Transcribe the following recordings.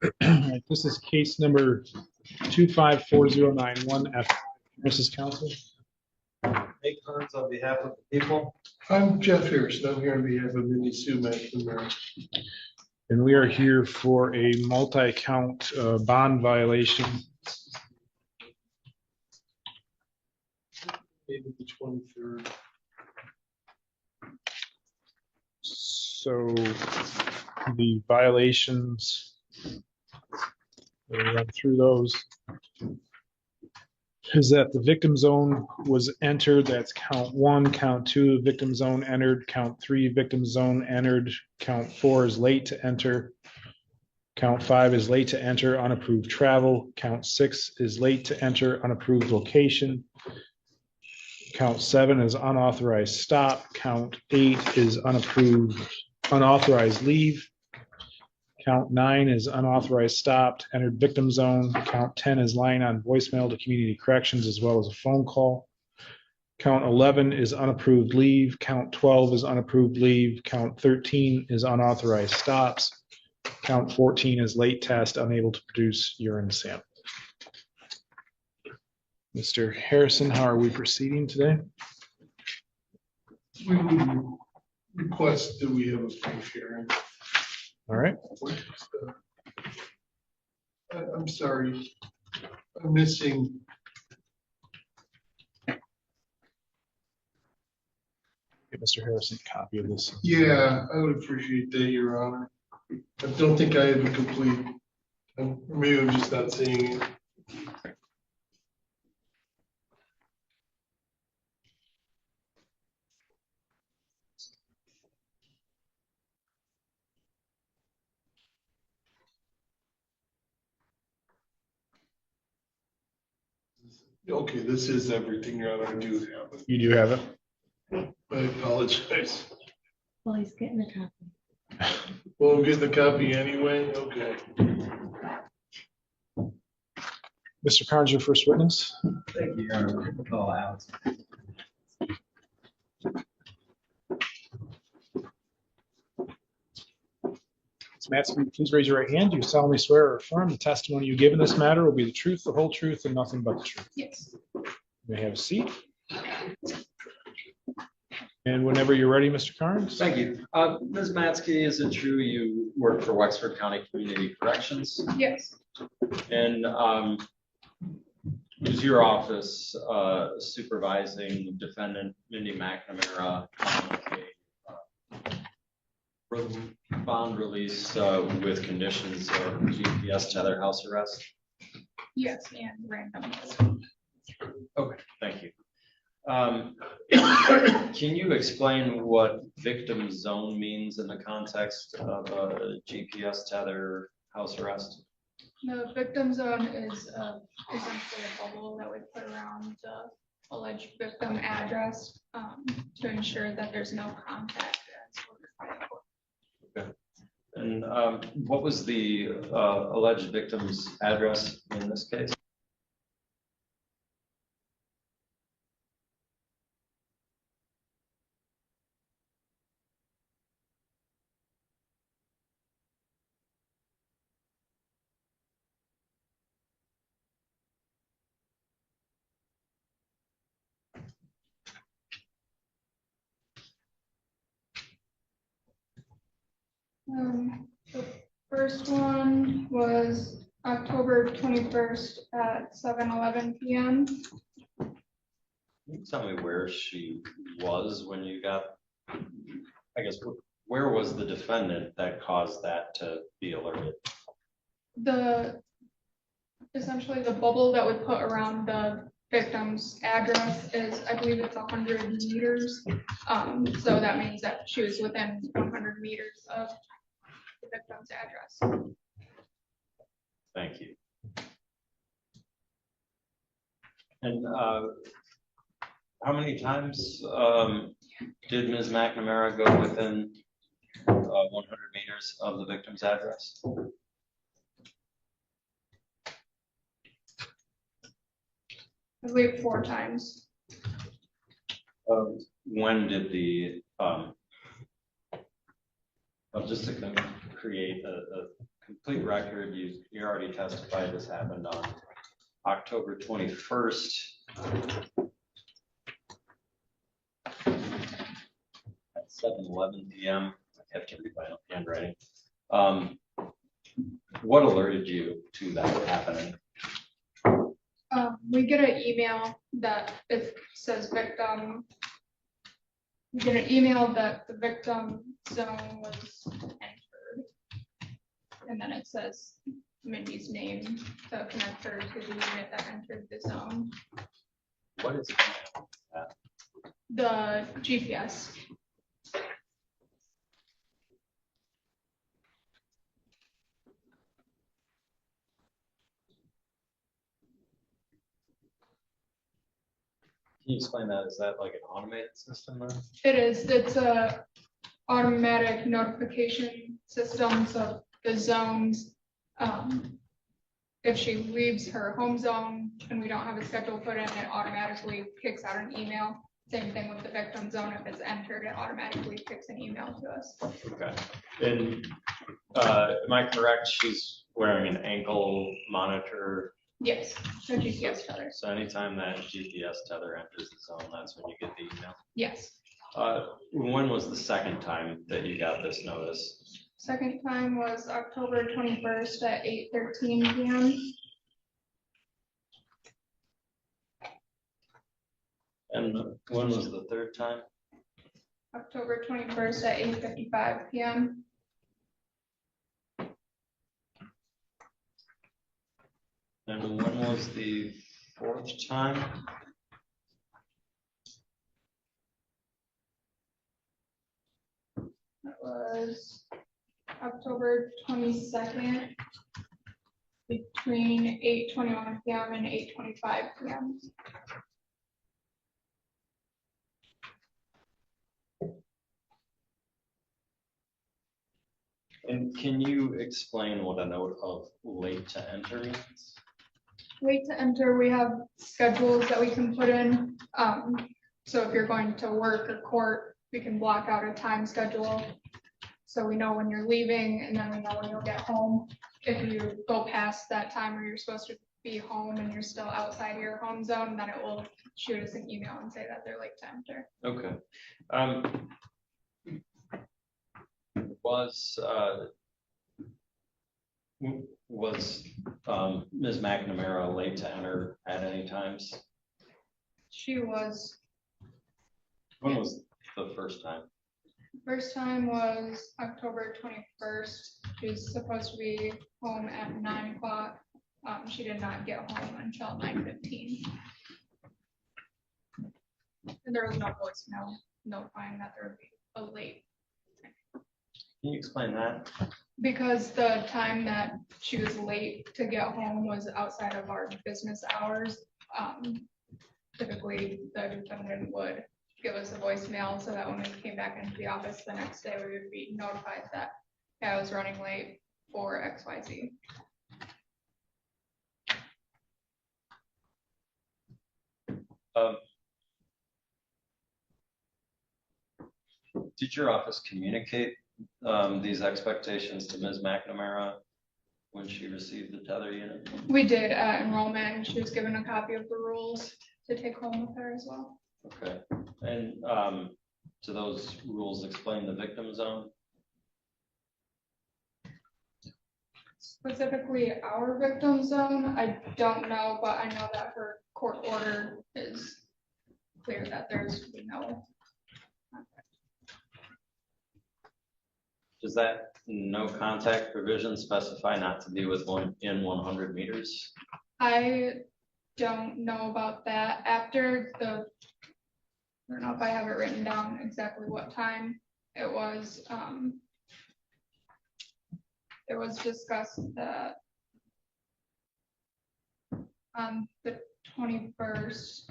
Right, this is case number 254091F. Mrs. Counsel. Nate Carnes on behalf of the people. I'm Jeff Harrison. I'm here on behalf of Mindy McMahon. And we are here for a multi-count bond violation. Maybe the 23rd. So the violations, we'll run through those, is that the victim zone was entered. That's count 1. Count 2, victim zone entered. Count 3, victim zone entered. Count 4 is late to enter. Count 5 is late to enter, unapproved travel. Count 6 is late to enter, unapproved location. Count 7 is unauthorized stop. Count 8 is unauthorized leave. Count 9 is unauthorized stopped, entered victim zone. Count 10 is lying on voicemail to community corrections as well as a phone call. Count 11 is unapproved leave. Count 12 is unapproved leave. Count 13 is unauthorized stops. Count 14 is late test, unable to produce urine sample. Mr. Harrison, how are we proceeding today? We would request that we have a brief hearing. All right. I'm sorry. I'm missing. Get Mr. Harrison a copy of this. Yeah, I would appreciate that, Your Honor. I don't think I have a complete. Maybe I'm just not seeing it. Okay, this is everything, Your Honor. I do have it. You do have it? I apologize. Well, he's getting a copy. Well, we'll get the copy anyway. Okay. Mr. Carnes, your first witness. Thank you, Your Honor. Call Alex. Ms. Matson, please raise your right hand. Do you solemnly swear or affirm the testimony you give in this matter will be the truth, the whole truth, and nothing but the truth? Yes. You may have a seat. And whenever you're ready, Mr. Carnes. Thank you. Ms. Matsky, is it true you work for Wexford County Community Corrections? Yes. And is your office supervising defendant Mindy McMahon on a bond release with conditions of GPS tether house arrest? Yes, and random. Okay, thank you. Can you explain what victim zone means in the context of a GPS tether house arrest? The victim zone is essentially a bubble that we put around the alleged victim address to ensure that there's no contact. Okay. And what was the alleged victim's address in this case? The first one was October 21st at 7:11 p.m. Can you tell me where she was when you got, I guess, where was the defendant that caused that to be alerted? Essentially the bubble that we put around the victim's address is, I believe it's 100 meters. So that means that she was within 100 meters of the victim's address. Thank you. And how many times did Ms. McNamara go within 100 meters of the victim's address? I believe 4 times. When did the just to create a complete record, you already testified this happened on October 21st. At 7:11 p.m. I have to read my own handwriting. What alerted you to that happening? We get an email that it says victim. We get an email that the victim zone was entered. And then it says Mindy's name to connect her to the unit that entered the zone. What is it? The GPS. Can you explain that? Is that like an automated system then? It is, it's a automatic notification systems of the zones. If she leaves her home zone and we don't have a schedule put in, it automatically kicks out an email. Same thing with the victim zone. If it's entered, it automatically kicks an email to us. Okay. And am I correct? She's wearing an ankle monitor. Yes, the GPS tether. So anytime that GPS tether enters the zone, that's when you get the email. Yes. When was the second time that you got this notice? Second time was October 21st at 8:13 p.m. And when was the third time? October 21st at 8:55 p.m. And when was the fourth time? That was October 22nd between 8:21 p.m. and 8:25 p.m. And can you explain what a note of late to enter means? Late to enter, we have schedules that we can put in. So if you're going to work or court, we can block out a time schedule. So we know when you're leaving and then we know when you'll get home. If you go past that time where you're supposed to be home and you're still outside your home zone, then it will shoot us an email and say that they're late to enter. Okay. Was Ms. McNamara late to enter at any times? She was, When was the first time? first time was October 21st. She was supposed to be home at 9 o'clock. She did not get home until 9:15. And there was no voicemail notifying that there would be a late. Can you explain that? Because the time that she was late to get home was outside of our business hours. Typically, the defendant would give us a voicemail so that when we came back into the office the next day, we would be notified that I was running late for XYZ. Did your office communicate these expectations to Ms. McNamara when she received the tether unit? We did at enrollment, and she was given a copy of the rules to take home with her as well. Okay. And do those rules explain the victim zone? Specifically our victim zone, I don't know, but I know that her court order is clear that there's no. Does that no contact provision specify not to be within 100 meters? I don't know about that. After the, I don't know if I have it written down exactly what time it was discussed that on the 21st.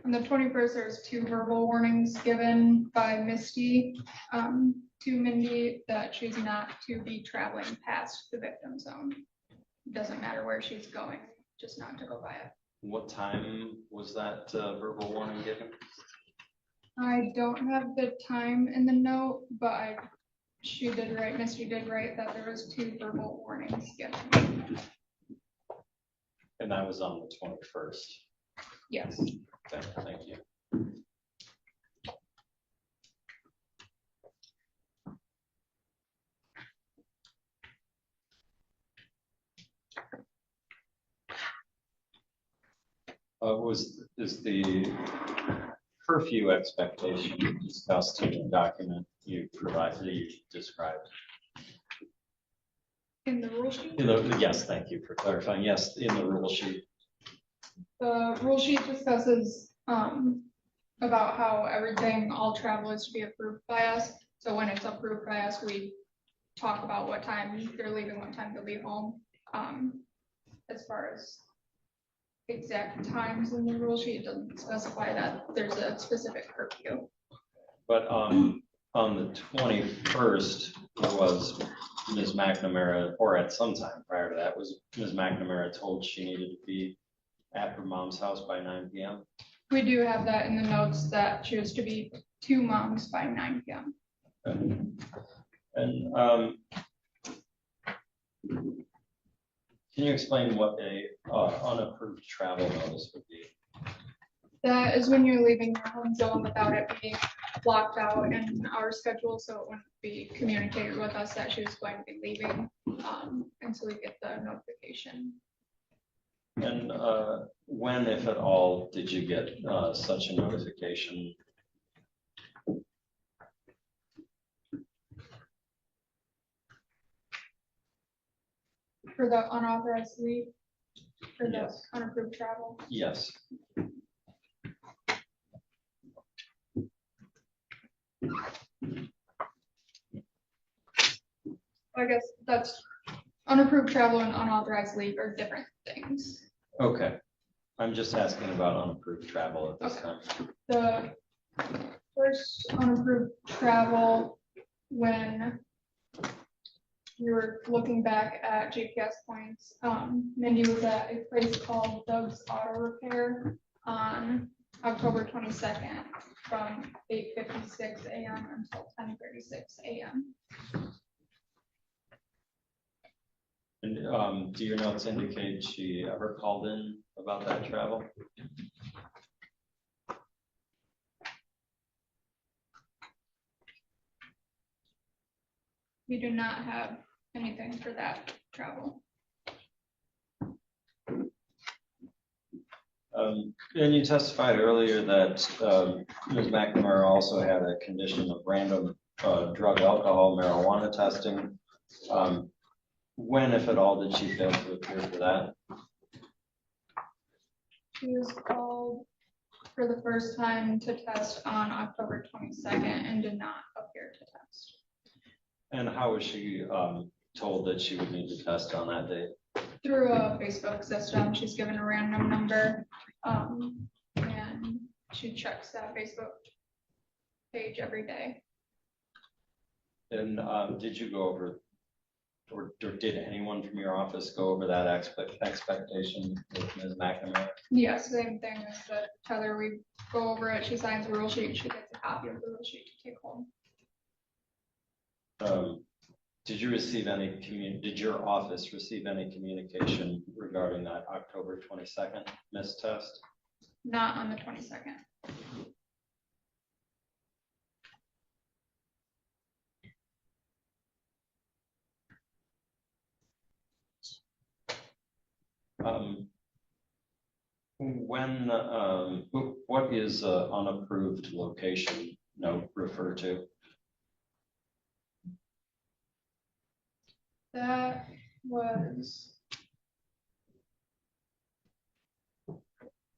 On the 21st, there was 2 verbal warnings given by Misty to Mindy that she's not to be traveling past the victim zone. Doesn't matter where she's going, just not to go by it. What time was that verbal warning given? I don't have the time in the note, but I she did write, Misty did write that there was 2 verbal warnings given. And that was on the 21st. Yes. Okay, thank you. Is the curfew expectation discussed in the document you provided, that you described? In the rule sheet? Yes, thank you for clarifying. Yes, in the rule sheet. The rule sheet discusses about how everything, all travel is to be approved by us. So when it's approved by us, we talk about what time they're leaving, what time they'll be home. As far as exact times in the rule sheet, it doesn't specify that there's a specific curfew. But on the 21st was Ms. McNamara, or at some time prior to that, was Ms. McNamara told she needed to be at her mom's house by 9 p.m.? We do have that in the notes that she was to be to Mom's by 9 p.m. And can you explain what a unapproved travel notice would be? That is when you're leaving your home zone without it being blocked out in our schedule, so it wouldn't be communicated with us that she was going to be leaving, until we get the notification. And when, if at all, did you get such a notification? For the unauthorized leave, for the Yes. unapproved travel. Yes. I guess that's unapproved travel and unauthorized leave are different things. Okay. I'm just asking about unapproved travel at this Okay. time. The first unapproved travel, when we were looking back at GPS points, Mindy was at a place called Doug's Auto Repair on October 22nd from 8:56 a.m. until 10:36 a.m. And do your notes indicate she ever called in about that travel? We do not have anything for that travel. And you testified earlier that Ms. McNamara also had a condition of random drug, alcohol, marijuana testing. When, if at all, did she fail to appear for that? She was called for the first time to test on October 22nd and did not appear to test. And how was she told that she would need to test on that date? Through a Facebook system, she's given a random number, and she checks that Facebook page every day. And did you go over, or did anyone from your office go over that expectation with Ms. McNamara? Yes, same thing as the Tether. We go over it, she signs the rule sheet, she gets a copy of the rule sheet to take home. Did you receive any did your office receive any communication regarding that October 22nd missed test? Not on the 22nd. What is unapproved location note refer to? That was.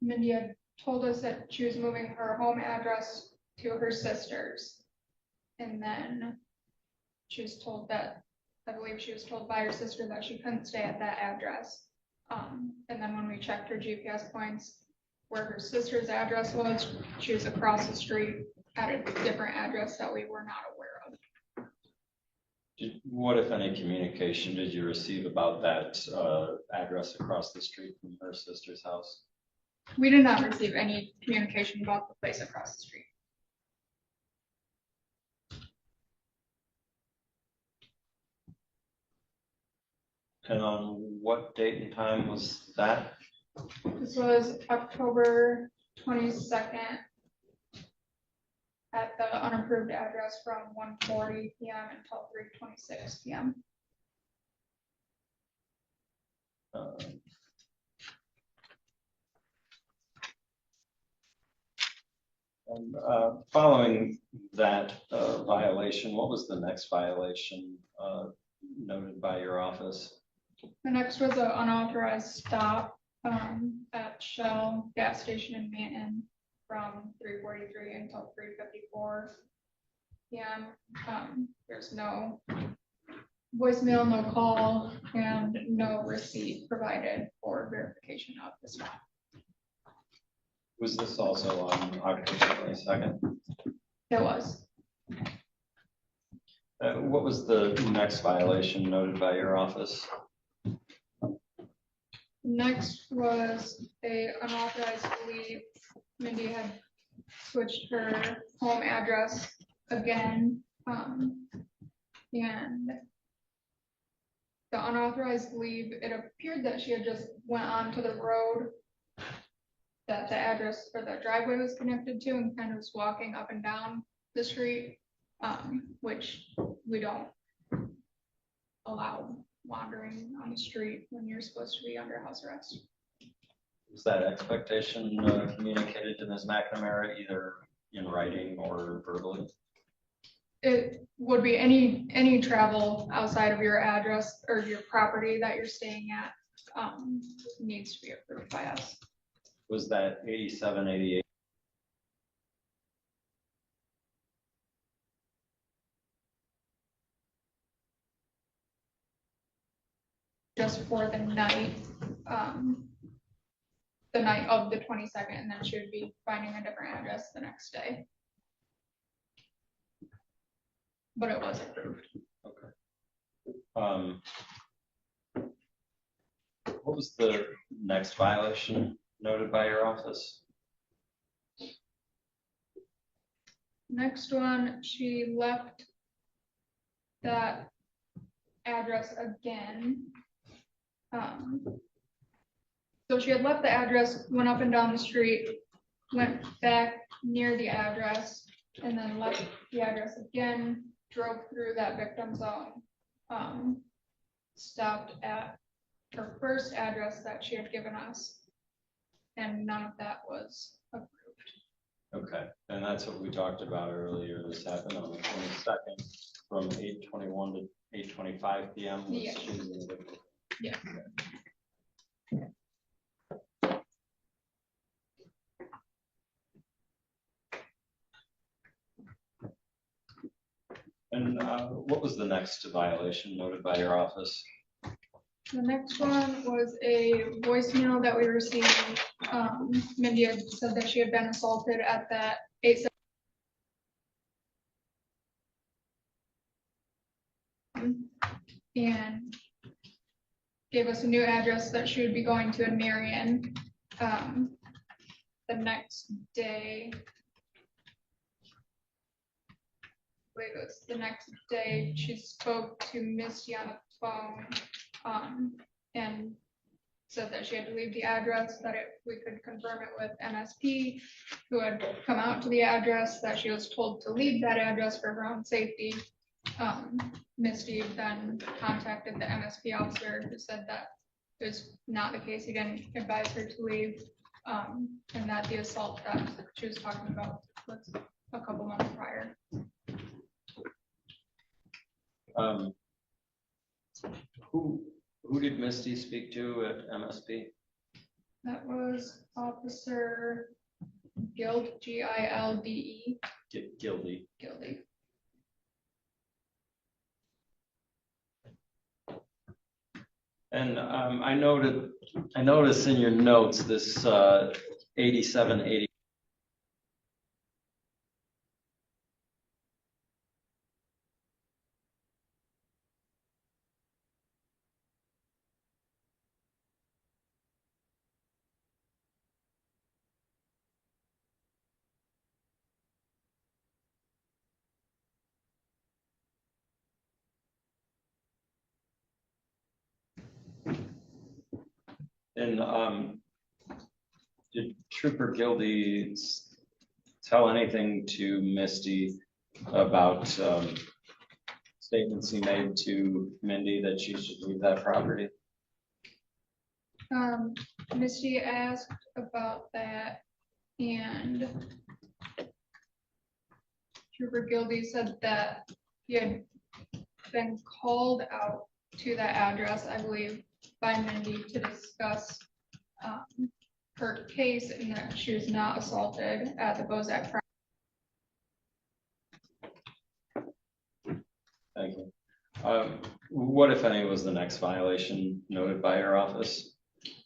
Mindy had told us that she was moving her home address to her sister's. And then she was told that, I believe she was told by her sister that she couldn't stay at that address. And then when we checked her GPS points, where her sister's address was, she was across the street at a different address that we were not aware of. What, if any, communication did you receive about that address across the street from her sister's house? We did not receive any communication about the place across the street. And on what date and time was that? This was October 22nd at the unapproved address from 1:40 PM until 3:26 PM. Uh, And following that violation, what was the next violation noted by your office? The next was an unauthorized stop at Shell gas station in Manton from 3:43 until 3:54 PM. There's no voicemail, no call, and no receipt provided for verification of the stop. Was this also on October 22nd? It was. What was the next violation noted by your office? Next was a unauthorized leave. Mindy had switched her home address again. And the unauthorized leave, it appeared that she had just went onto the road that the address or the driveway was connected to and kind of was walking up and down the street, which we don't allow wandering on the street when you're supposed to be under house arrest. Was that expectation communicated to Ms. McNamara either in writing or verbally? It would be any travel outside of your address or your property that you're staying at, needs to be approved by us. Was that 87, 88? Just for the night of the 22nd, and then she would be finding a different address the next day. But it was approved. What was the next violation noted by your office? Next one, she left that address again. So she had left the address, went up and down the street, went back near the address, and then left the address again, drove through that victim zone, stopped at her first address that she had given us, and none of that was approved. Okay, and that's what we talked about earlier. This happened on the 22nd from 8:21 to 8:25 PM. Was Yeah. choosing the victim. Yeah. And what was the next violation noted by your office? The next one was a voicemail that we received. Mindy had said that she had been assaulted at that 8. And gave us a new address that she would be going to in Marion. The next day. Wait, it was the next day, she spoke to Misty on the phone, and said that she had to leave the address, that we could confirm it with MSP, who had come out to the address, that she was told to leave that address for her own safety. Misty then contacted the MSP officer, who said that it was not the case, he didn't advise her to leave, and that the assault that she was talking about was a couple months prior. Who did Misty speak to at MSP? That was Officer Gild, Gilde. Gildy. Gildy. And I noticed in your notes this 87, 80. And did Trooper Gildy tell anything to Misty about statements he made to Mindy that she should leave that property? Misty asked about that, and Trooper Gildy said that he had been called out to that address, I believe, by Mindy to discuss her case, and that she was not assaulted at the Bozak property. Thank you. What, if any, was the next violation noted by your office?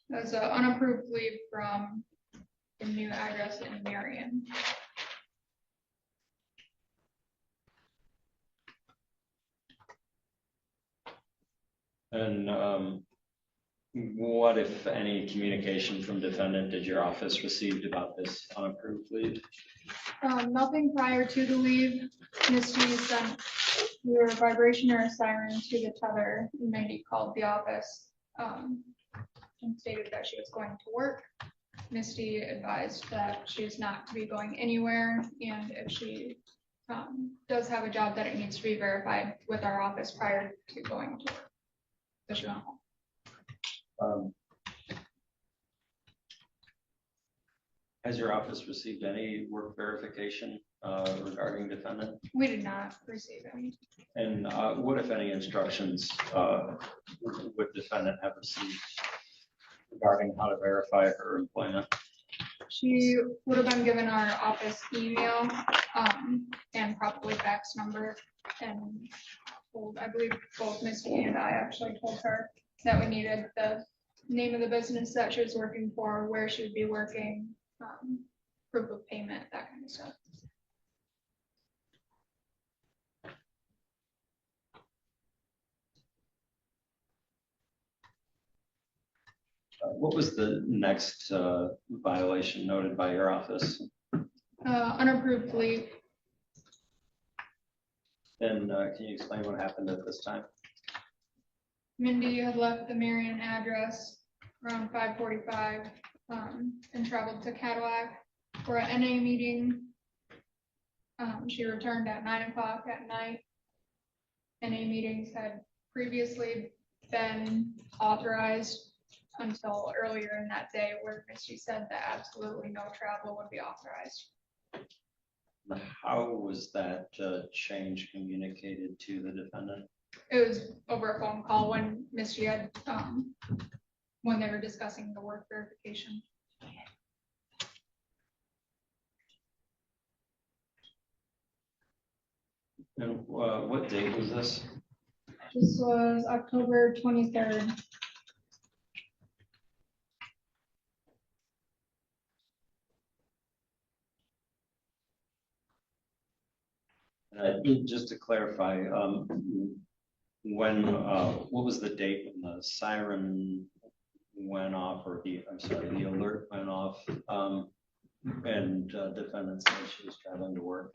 That's an unapproved leave from the new address in Marion. And what, if any, communication from defendant did your office receive about this unapproved leave? Nothing prior to the leave. Misty sent your vibration or a siren to the Tether. Mindy called the office and stated that she was going to work. Misty advised that she is not to be going anywhere, and if she does have a job, that it needs to be verified with our office prior to going to work. So she went home. Has your office received any work verification regarding defendant? We did not receive any. And what, if any, instructions would defendant have received regarding how to verify her employment? She would have been given our office email and probably fax number, and told, I believe both Misty and I actually told her that we needed the name of the business that she was working for, where she would be working, proof of payment, that kind of stuff. What was the next violation noted by your office? Unapproved leave. And can you explain what happened at this time? Mindy had left the Marion address around 5:45 and traveled to Cadillac for an NA meeting. She returned at 9 o'clock at night. NA meetings had previously been authorized until earlier in that day, where Misty said that absolutely no travel would be authorized. How was that change communicated to the defendant? It was over a phone call when Misty had, when they were discussing the work verification. And what date was this? This was October 23rd. Just to clarify, when what was the date when the siren went off, or the alert went off, and defendant said she was traveling to work?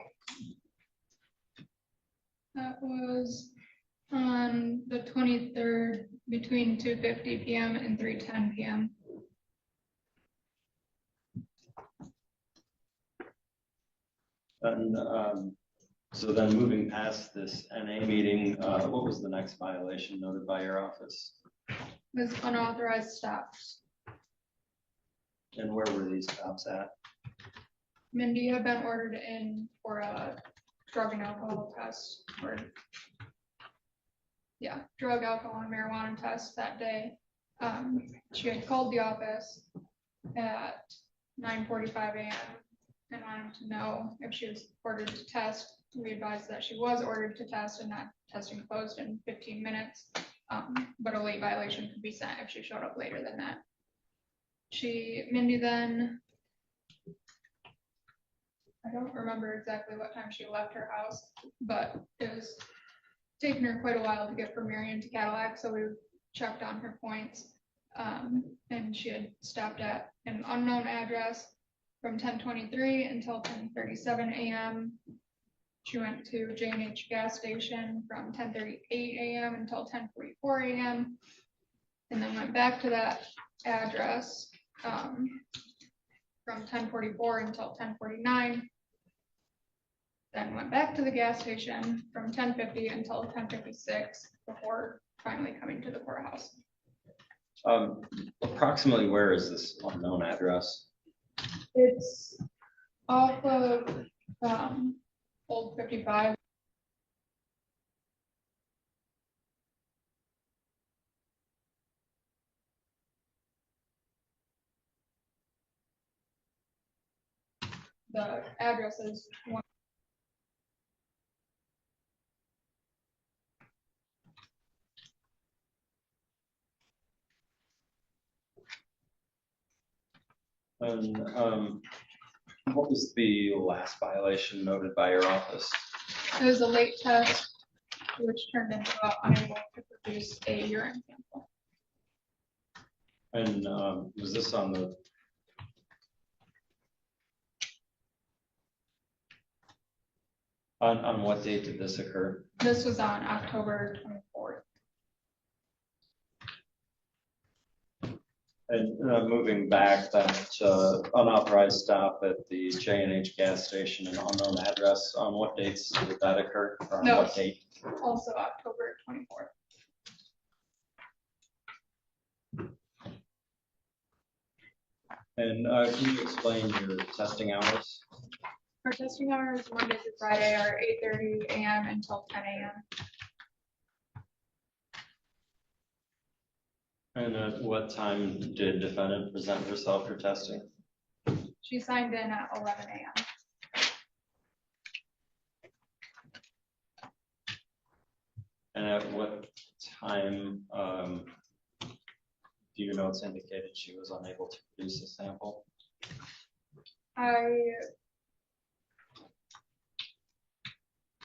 That was on the 23rd between 2:50 p.m. and 3:10 p.m. And so then moving past this NA meeting, what was the next violation noted by your office? It was unauthorized stops. And where were these stops at? Mindy had been ordered in for a drug and alcohol test, or drug, alcohol, and marijuana test that day. She had called the office at 9:45 a.m. and wanted to know if she was ordered to test. We advised that she was ordered to test and that testing closed in 15 minutes, but a late violation could be sent if she showed up later than that. Mindy then, I don't remember exactly what time she left her house, but it was taking her quite a while to get from Marion to Cadillac, so we checked on her points. And she had stopped at an unknown address from 10:23 until 10:37 a.m. She went to J&H gas station from 10:38 a.m. until 10:44 a.m. and then went back to that address, from 10:44 until 10:49. Then went back to the gas station from 10:50 until 10:56 before finally coming to the courthouse. Approximately where is this unknown address? It's off of, Old 55. The address is one. And what was the last violation noted by your office? It was a late test, which turned into unable to produce a urine sample. And was this on the? On what date did this occur? This was on October 24th. And moving back, that unauthorized stop at the J&H gas station and unknown address, on what dates did that occur? Or on No. what date? Also October 24th. And can you explain your testing hours? Our testing hours Monday through Friday are 8:30 a.m. until 10 a.m. And at what time did defendant present herself for testing? She signed in at 11 a.m. And at what time do your notes indicated she was unable to produce a sample? I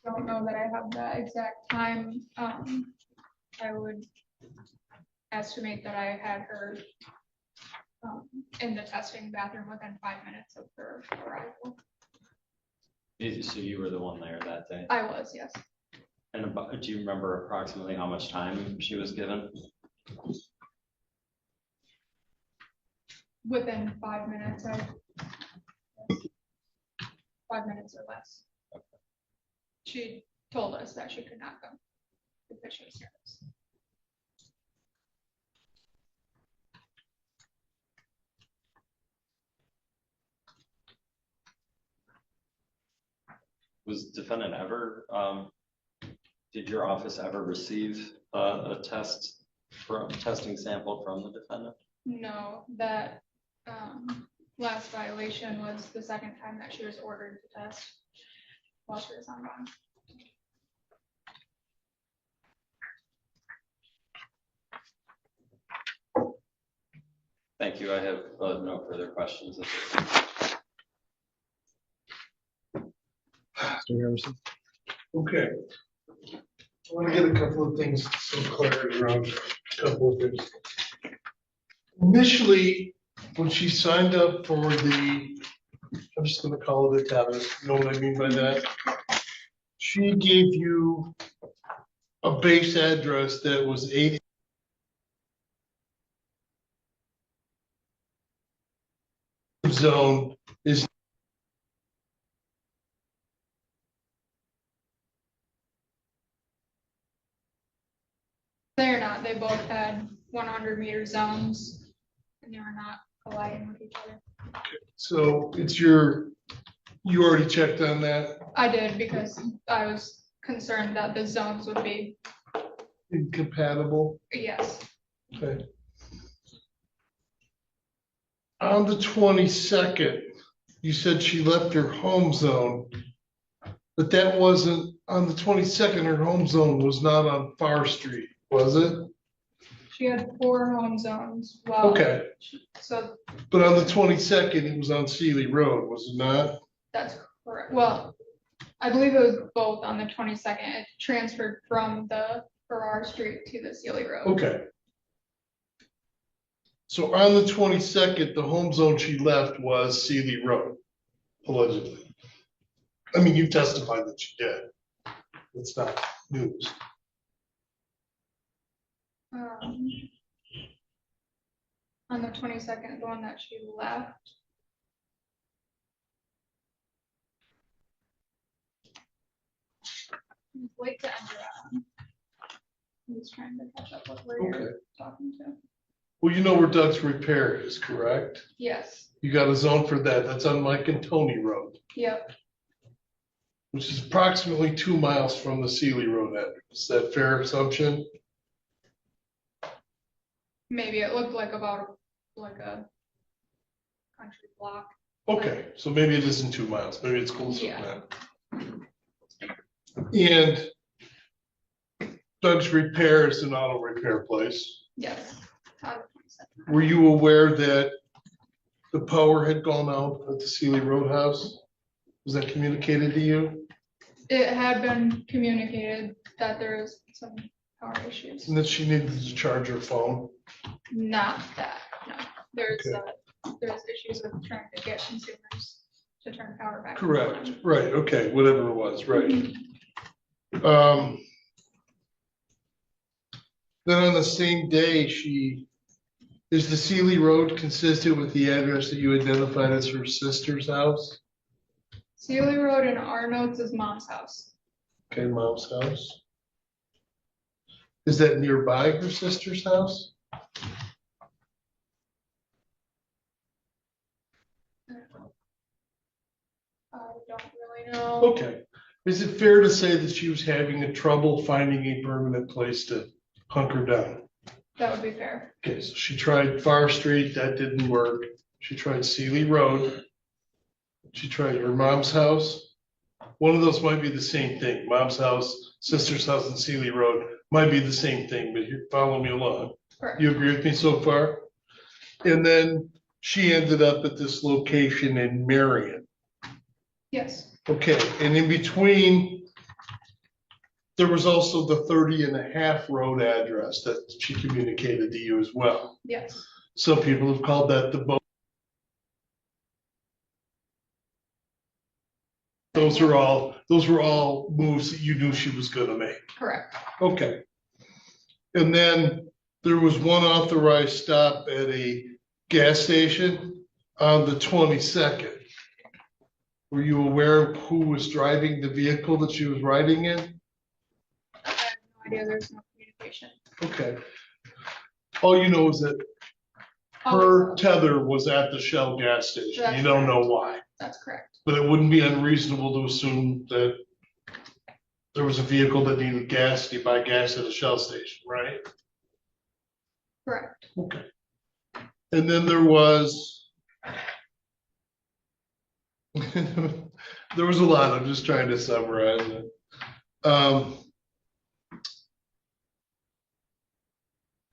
don't know that I have that exact time. I would estimate that I had her in the testing bathroom within 5 minutes of her arrival. So you were the one there that day? I was, yes. And do you remember approximately how much time she was given? Within 5 minutes, 5 minutes or less. She told us that she could not come because she was nervous. Was defendant ever, did your office ever receive a testing sample from the defendant? No, that last violation was the second time that she was ordered to test while she was on bond. Thank you. I have no further questions. Mr. Harrison. Okay. I want to get a couple of things, some clarity around a couple of things. Initially, when she signed up for the, I'm just gonna call it a Tether, you know what I mean by that? She gave you a base address that was 8 zone is They're not, they both had 100-meter zones and they were not colliding with each other. so it's your, you already checked on that, I did because I was concerned that the zones would be, incompatible, yes, okay. On the 22nd, you said she left her home zone, but that wasn't, on the 22nd, her home zone was not on Far Street, was it? she had 4 home zones. Well, Okay, so but on the 22nd, it was on Sealy Road, was it not? that's correct. Well, I believe it was both on the 22nd. It transferred from the Farrar Street to the Sealy Road. Okay. So on the 22nd, the home zone she left was Sealy Road, allegedly. I mean, you testified that she did. It's not news. On the 22nd, the one that she left. It's late to enter on. I'm just trying to catch up with where Okay. you're talking to. Well, you know where Doug's Repair is, correct? Yes, You got a zone for that. That's on Mike and Tony Road, yep, which is approximately 2 miles from the Sealy Road end. Is that fair assumption? maybe it looked like about like a country block. Okay, so maybe it isn't 2 miles. Maybe it's closer Yeah. than that. And Doug's Repair is an auto repair place. Yes. On the 22nd. Were you aware that the power had gone out at the Sealy Roadhouse? Was that communicated to you? It had been communicated that there is some power issues. And that she needed to charge her phone? Not that, no. There's, Okay. there's issues with trying to get consumers to turn power back. on. Correct, right, okay, whatever it was, right. Mhm. Then on the same day, is the Sealy Road consistent with the address that you identified as her sister's house? Sealy Road in our notes is mom's house. Okay, mom's house. Is that nearby her sister's house? I don't really know. Okay. Is it fair to say that she was having a trouble finding a permanent place to hunker down? That would be fair. Okay, so she tried Far Street, that didn't work. She tried Sealy Road. She tried her mom's house. One of those might be the same thing. Mom's house, sister's house, and Sealy Road might be the same thing, but you follow me along. Correct. You agree with me so far? And then she ended up at this location in Marion. Yes, Okay, and in between, there was also the 30.5 road address that she communicated to you as well. yes, Some people have called that the boat. Those were all moves that you knew she was gonna make. correct. Okay. And then there was one authorized stop at a gas station on the 22nd. Were you aware of who was driving the vehicle that she was riding in? I have no idea, there's no communication. Okay. All you know is that her Tether was at the Shell gas station. You don't know why, That's correct. but it wouldn't be unreasonable to assume that there was a vehicle that needed gas, you buy gas at a Shell station, right? Correct. Okay. And then there was there was a lot. I'm just trying to summarize it.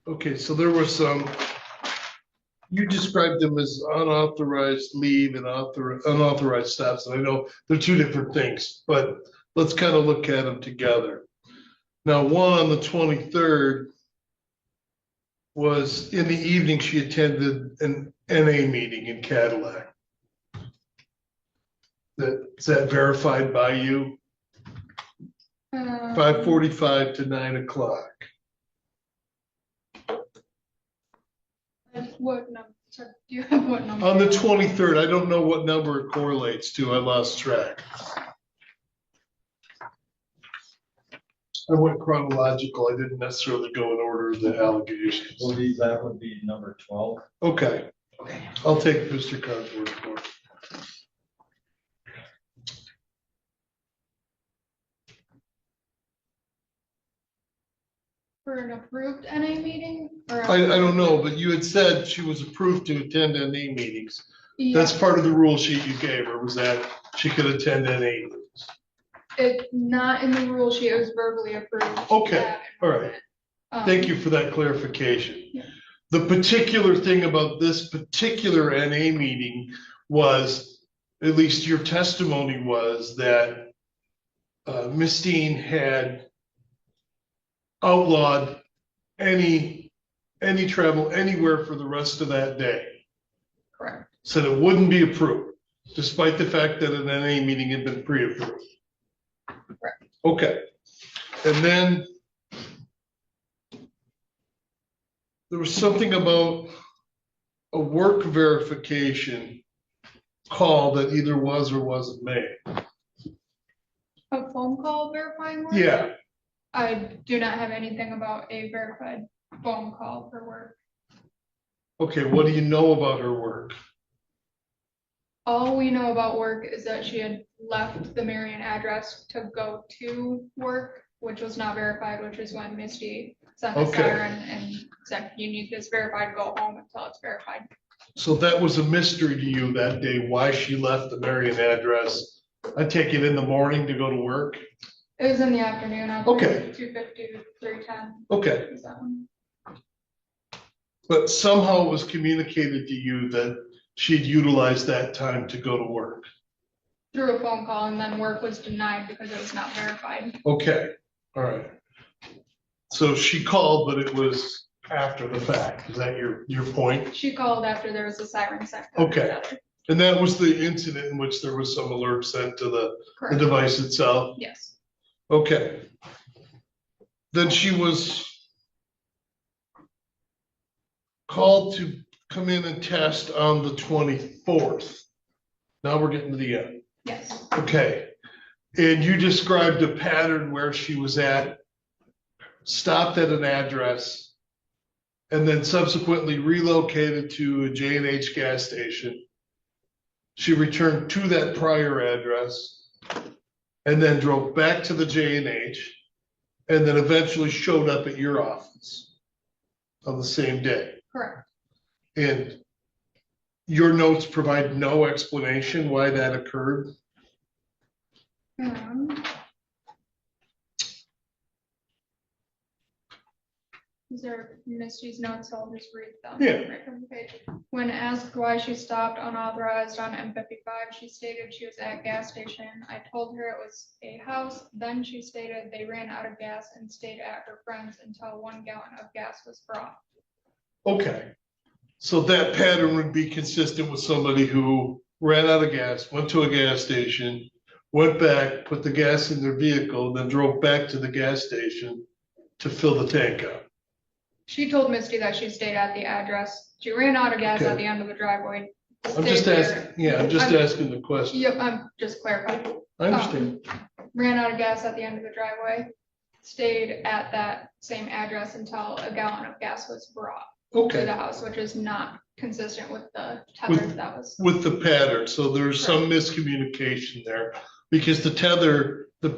Okay, so there were some, you described them as unauthorized leave and unauthorized stops. And I know they're two different things, but let's kind of look at them together. Now, one on the 23rd was in the evening, she attended an NA meeting in Cadillac. Is that verified by you? 5:45 to 9 o'clock. What number, sorry, do you have what number? On the 23rd, I don't know what number it correlates to. I lost track. I went chronological. I didn't necessarily go in order of the allegations. Believe that would be number 12. Okay, I'll take Mr. Carr's word for it. For an approved NA meeting? Or I don't know, but you had said she was approved to attend NA meetings. Yeah, That's part of the rule sheet you gave her, was that she could attend NA meetings. it's not in the rule sheet, it was verbally approved. Okay, all right. Thank you for that clarification. Yeah. The particular thing about this particular NA meeting was, at least your testimony was, that Ms. Steen had outlawed any travel anywhere for the rest of that day. Correct. Said it wouldn't be approved, despite the fact that an NA meeting had been pre-approved. Correct. Okay, and then there was something about a work verification call that either was or wasn't made? A phone call verifying work? Yeah, I do not have anything about a verified phone call for work. okay, what do you know about her work? All we know about work is that she had left the Marion address to go to work, which was not verified, which is when Misty sent a Okay. siren and said, you need this verified, go home until it's verified. So that was a mystery to you that day, why she left the Marion address. I take it in the morning to go to work? It was in the afternoon, I Okay. believe, 2:50 to 3:10. Okay, Is that one? but somehow it was communicated to you that she'd utilized that time to go to work. Through a phone call, and then work was denied because it was not verified. Okay, all right. So she called, but it was after the fact. Is that your point? She called after there was a siren sent. to Okay. Tether. And that was the incident in which there was some alert sent to the Correct, device itself? yes, Okay. Then she was called to come in and test on the 24th. Now we're getting to the end. yes, Okay. And you described a pattern where she was stopped at an address, and then subsequently relocated to a J&H gas station. She returned to that prior address and then drove back to the J&H, and then eventually showed up at your office on the same day. correct. And your notes provide no explanation why that occurred? These are Misty's notes, so I'll just read them. Yeah. Right from the page. When asked why she stopped unauthorized on M55, she stated she was at gas station. I told her it was a house. Then she stated they ran out of gas and stayed at her friend's until 1 gallon of gas was brought. Okay. So that pattern would be consistent with somebody who ran out of gas, went to a gas station, went back, put the gas in their vehicle, then drove back to the gas station to fill the tank up. She told Misty that she stayed at the address. She ran out of gas Okay. at the end of the driveway. I'm just stayed asking, there. I'm just I'm- asking the question. Yep, I'm just clarifying. I understand. Ran out of gas at the end of the driveway, stayed at that same address until a gallon of gas was brought to Okay, the house, which is not consistent with the tether that was. with the pattern, so there's some miscommunication there, because the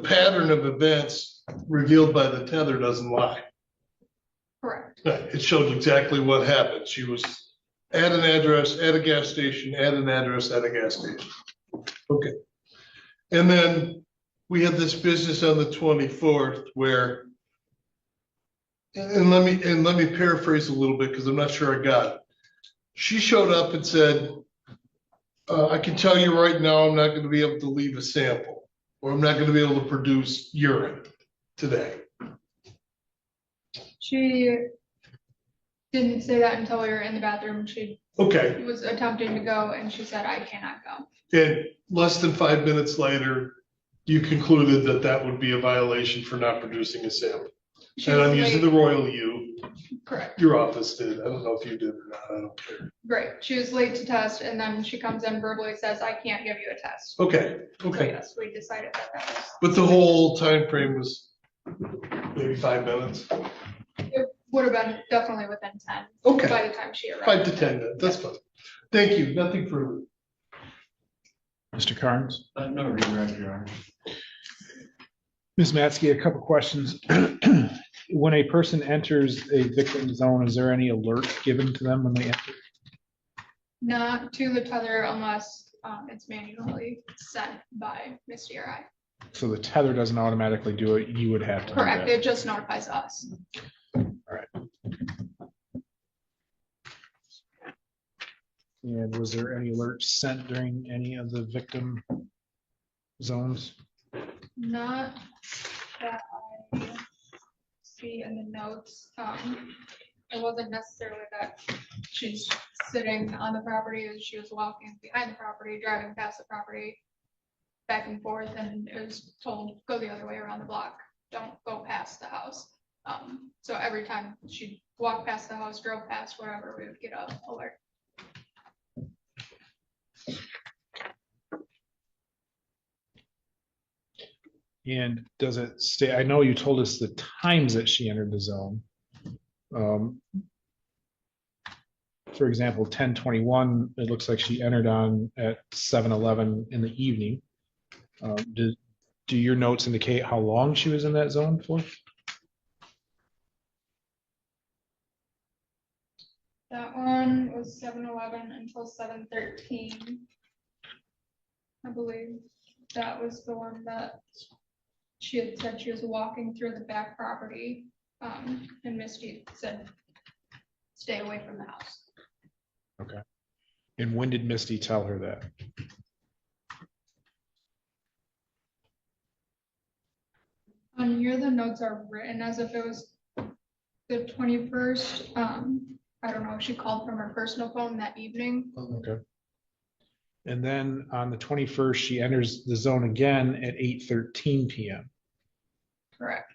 pattern of events revealed by the tether doesn't lie. Correct, It showed exactly what happened. She was at an address, at a gas station, at an address, at a gas station. Okay. And then we had this business on the 24th where, and let me paraphrase a little bit because I'm not sure I got it. She showed up and said, I can tell you right now, I'm not going to be able to leave a sample, or I'm not going to be able to produce urine today. she didn't say that until we were in the bathroom. She Okay. was attempting to go and she said, I cannot go. And less than 5 minutes later, you concluded that that would be a violation for not producing a sample. She And was I'm using late. the royal you, Correct, your office did. I don't know if you did or not. I don't care. right, she was late to test and then she comes in verbally says, I can't give you a test. Okay, So okay. yes, we decided that that was. But the whole time frame was maybe 5 minutes, It would have been definitely within 10. Okay. By the time she arrived. 5 to 10 minutes. That's fine. Thank you. Nothing further. Mr. Carnes? No redirect, Your Honor. Ms. Matzke, a couple questions. When a person enters a victim zone, is there any alert given to them when they enter? Not to the tether unless it's manually sent by Misty or I. So the tether doesn't automatically do it, you would have to do Correct, that. it just notifies us. And was there any alerts sent during any of the victim zones? Not that I see in the notes. It wasn't necessarily that she's sitting on the property as she was walking behind the property, driving past the property, back and forth, and it was told, go the other way around the block, don't go past the house. So every time she'd walk past the house, drove past whatever, we would get a alert. And does it stay, I know you told us the times that she entered the zone. Um, For example, 10:21, it looks like she entered on at 7:11 in the evening. Do your notes indicate how long she was in that zone for? That one was 7:11 until 7:13. I believe that was the one that she had said she was walking through the back property. And Misty said, stay away from the house. Okay. And when did Misty tell her that? On here, the notes are written as if it was the 21st. I don't know if she called from her personal phone that evening. Okay. And then on the 21st, she enters the zone again at 8:13 PM. Correct.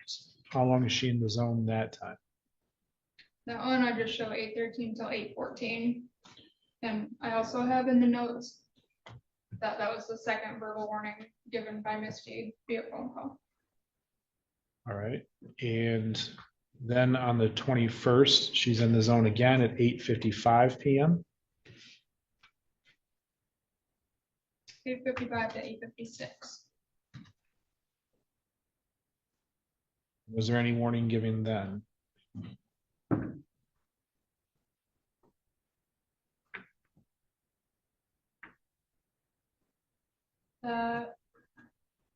How long is she in the zone that time? That one I just show 8:13 till 8:14. And I also have in the notes that that was the second verbal warning given by Misty via phone call. All right. And then on the 21st, she's in the zone again at 8:55 PM. 8:55 to 8:56. Was there any warning given then?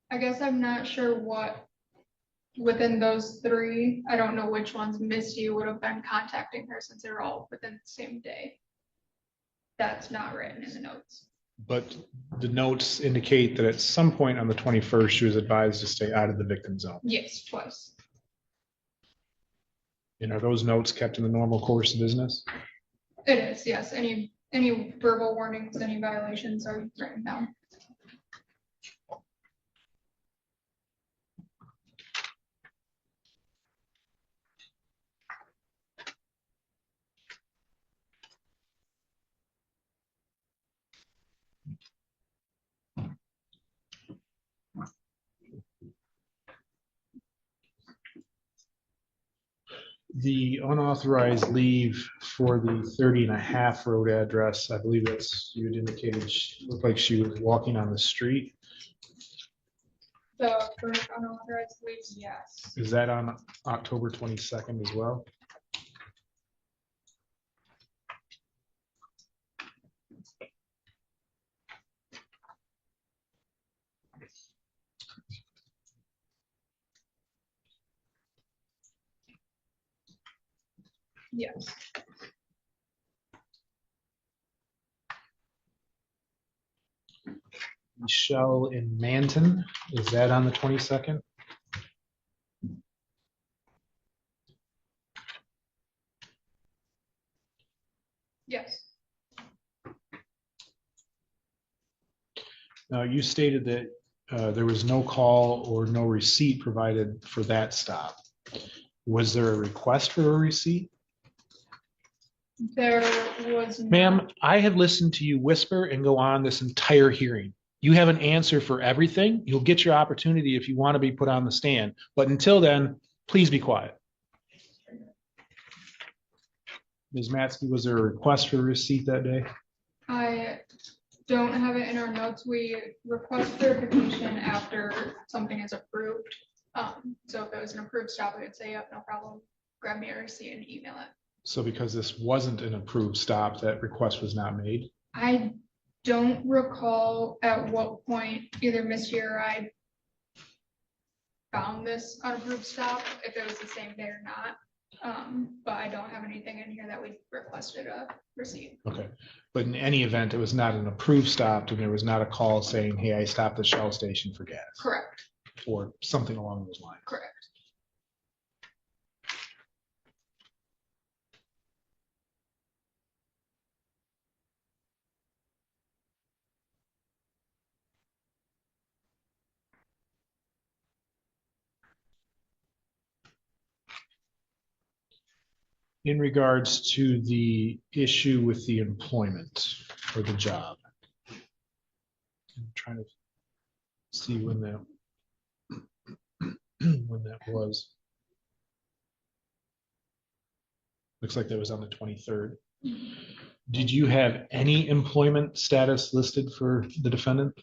I guess I'm not sure what within those three. I don't know which ones Misty would have been contacting her since they're all within the same day. That's not written in the notes. But the notes indicate that at some point on the 21st, she was advised to stay out of the victim zone. Yes, twice. And are those notes kept in the normal course of business? It is, yes. Any verbal warnings, any violations are written down. The unauthorized leave for the 30.5 road address, I believe that's, you had indicated, looked like she was walking on the street. The first unauthorized leaves, yes. Is that on October 22nd as well? Yes. Michelle in Manton, is that on the 22nd? Yes. Now, you stated that there was no call or no receipt provided for that stop. Was there a request for a receipt? There was. Ma'am, I have listened to you whisper and go on this entire hearing. You have an answer for everything. You'll get your opportunity if you want to be put on the stand. But until then, please be quiet. Ms. Matsky, was there a request for a receipt that day? I don't have it in our notes. We request verification after something is approved. So if it was an approved stop, I would say, yep, no problem. Grab me a receipt and email it. So because this wasn't an approved stop, that request was not made? I don't recall at what point either Misty or I found this unapproved stop, if it was the same day or not. But I don't have anything in here that we requested a receipt. Okay, but in any event, it was not an approved stop and there was not a call saying, hey, I stopped at Shell station for gas. Correct, Or something along those lines. correct. In regards to the issue with the employment or the job. I'm trying to see when that when that was. Looks like that was on the 23rd. Did you have any employment status listed for the defendant?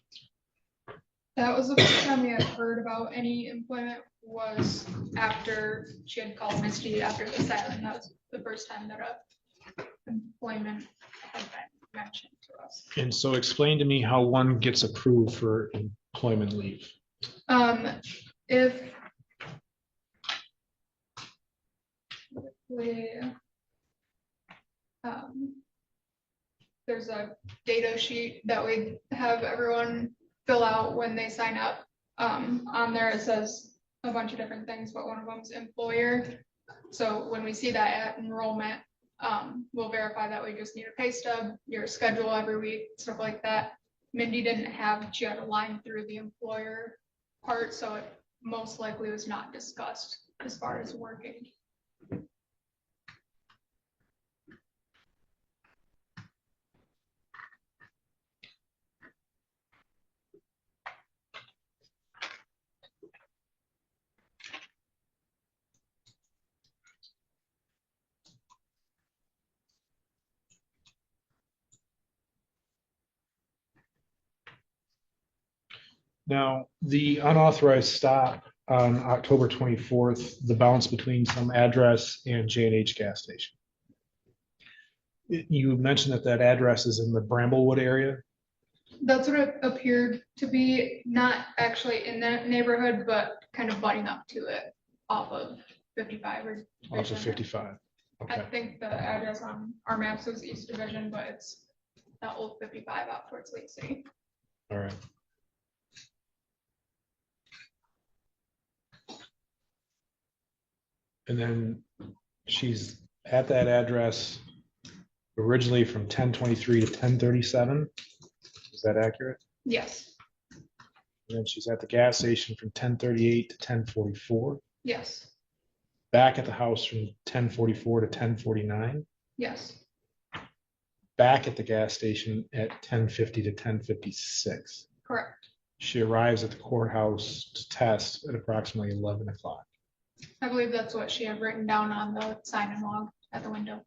That was the first time we had heard about any employment was after she had called Misty after the siren. That was the first time that employment had been mentioned to us. And so explain to me how one gets approved for employment leave. If we, there's a data sheet that we have everyone fill out when they sign up. On there it says a bunch of different things, but one of them is employer. So when we see that at enrollment, we'll verify that we just need a pay stub, your schedule every week, stuff like that. Mindy didn't have, she had a line through the employer part, so it most likely was not discussed as far as working. Now, the unauthorized stop on October 24th, the balance between some address and J&H gas station. You mentioned that that address is in the Bramblewood area. That's what it appeared to be, not actually in that neighborhood, but kind of butting up to it off of 55 or Off of Division. 55. I Okay. think the address on our maps was East Division, but it's that old 55 out towards Lake City. All right. And then she's at that address originally from 1023 to 1037. Is that accurate? Yes, And then she's at the gas station from 1038 to 1044. yes, Back at the house from 1044 to 1049. yes, Back at the gas station at 1050 to 1056. correct. She arrives at the courthouse to test at approximately 11 o'clock. I believe that's what she had written down on the sign-in log at the window.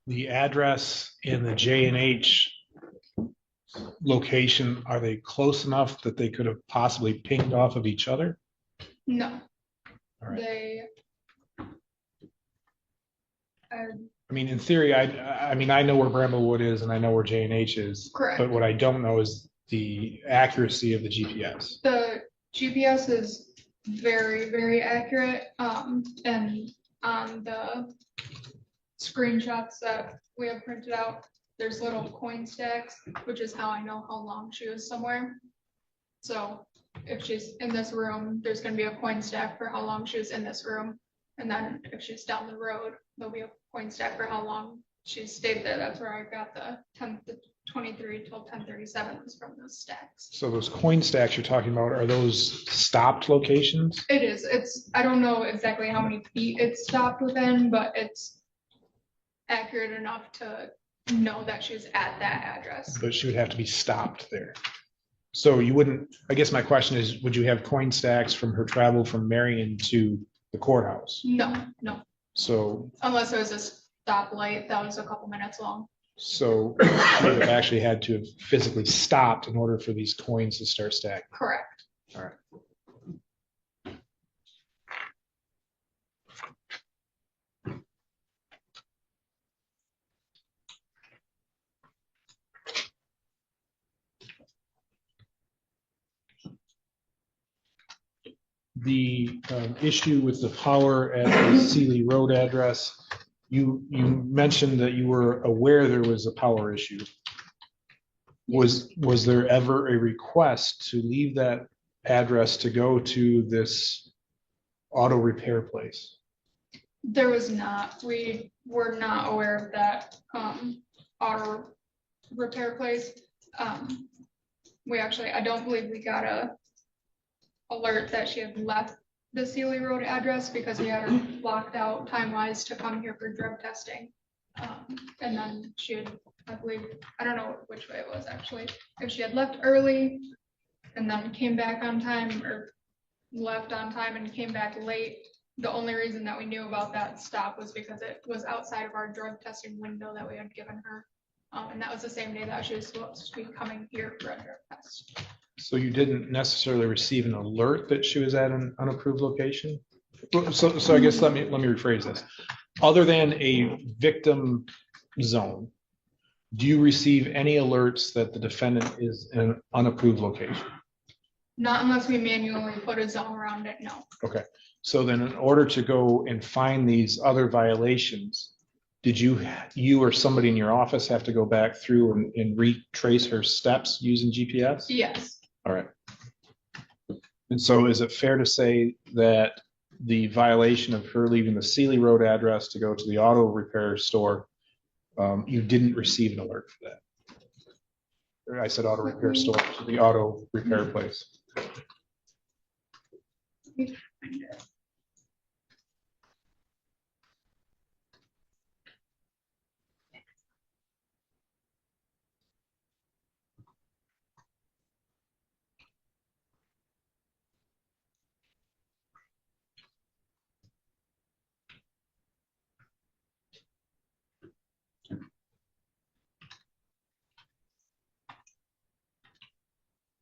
The address and the J&H location, are they close enough that they could have possibly pinged off of each other? No. All right. They. I mean, in theory, I mean, I know where Bramblewood is and I know where J&H is. Correct. But what I don't know is the accuracy of the GPS. The GPS is very, very accurate. And on the screenshots that we have printed out, there's little coin stacks, which is how I know how long she was somewhere. So if she's in this room, there's gonna be a coin stack for how long she was in this room. And then if she's down the road, there'll be a coin stack for how long she stayed there. That's where I got the 1023 till 1037 was from those stacks. So those coin stacks you're talking about, are those stopped locations? It is, it's, I don't know exactly how many feet it's stopped within, but it's accurate enough to know that she was at that address. But she would have to be stopped there. So you wouldn't, I guess my question is, would you have coin stacks from her travel from Marion to the courthouse? No, no, So, unless it was a stoplight that was a couple minutes long. so she would have actually had to have physically stopped in order for these coins to start stacking. Correct. All right. The issue with the power at the Sealy Road address, you mentioned that you were aware there was a power issue. Was there ever a request to leave that address to go to this auto repair place? There was not, we were not aware of that auto repair place. We actually, I don't believe we got a alert that she had left the Sealy Road address because we had her blocked out time-wise to come here for drug testing. And then she had I believe, I don't know which way it was actually, if she had left early and then came back on time, or left on time and came back late. The only reason that we knew about that stop was because it was outside of our drug testing window that we had given her. And that was the same day that she was supposed to be coming here for a drug test. So you didn't necessarily receive an alert that she was at an unapproved location? So I guess let me rephrase this. Other than a victim zone, do you receive any alerts that the defendant is in an unapproved location? Not unless we manually put a zone around it, no. Okay, so then in order to go and find these other violations, did you or somebody in your office have to go back through and retrace her steps using GPS? Yes, All right. And so is it fair to say that the violation of her leaving the Sealy Road address to go to the auto repair store, you didn't receive an alert for that? Or I said auto repair store, to the auto repair place.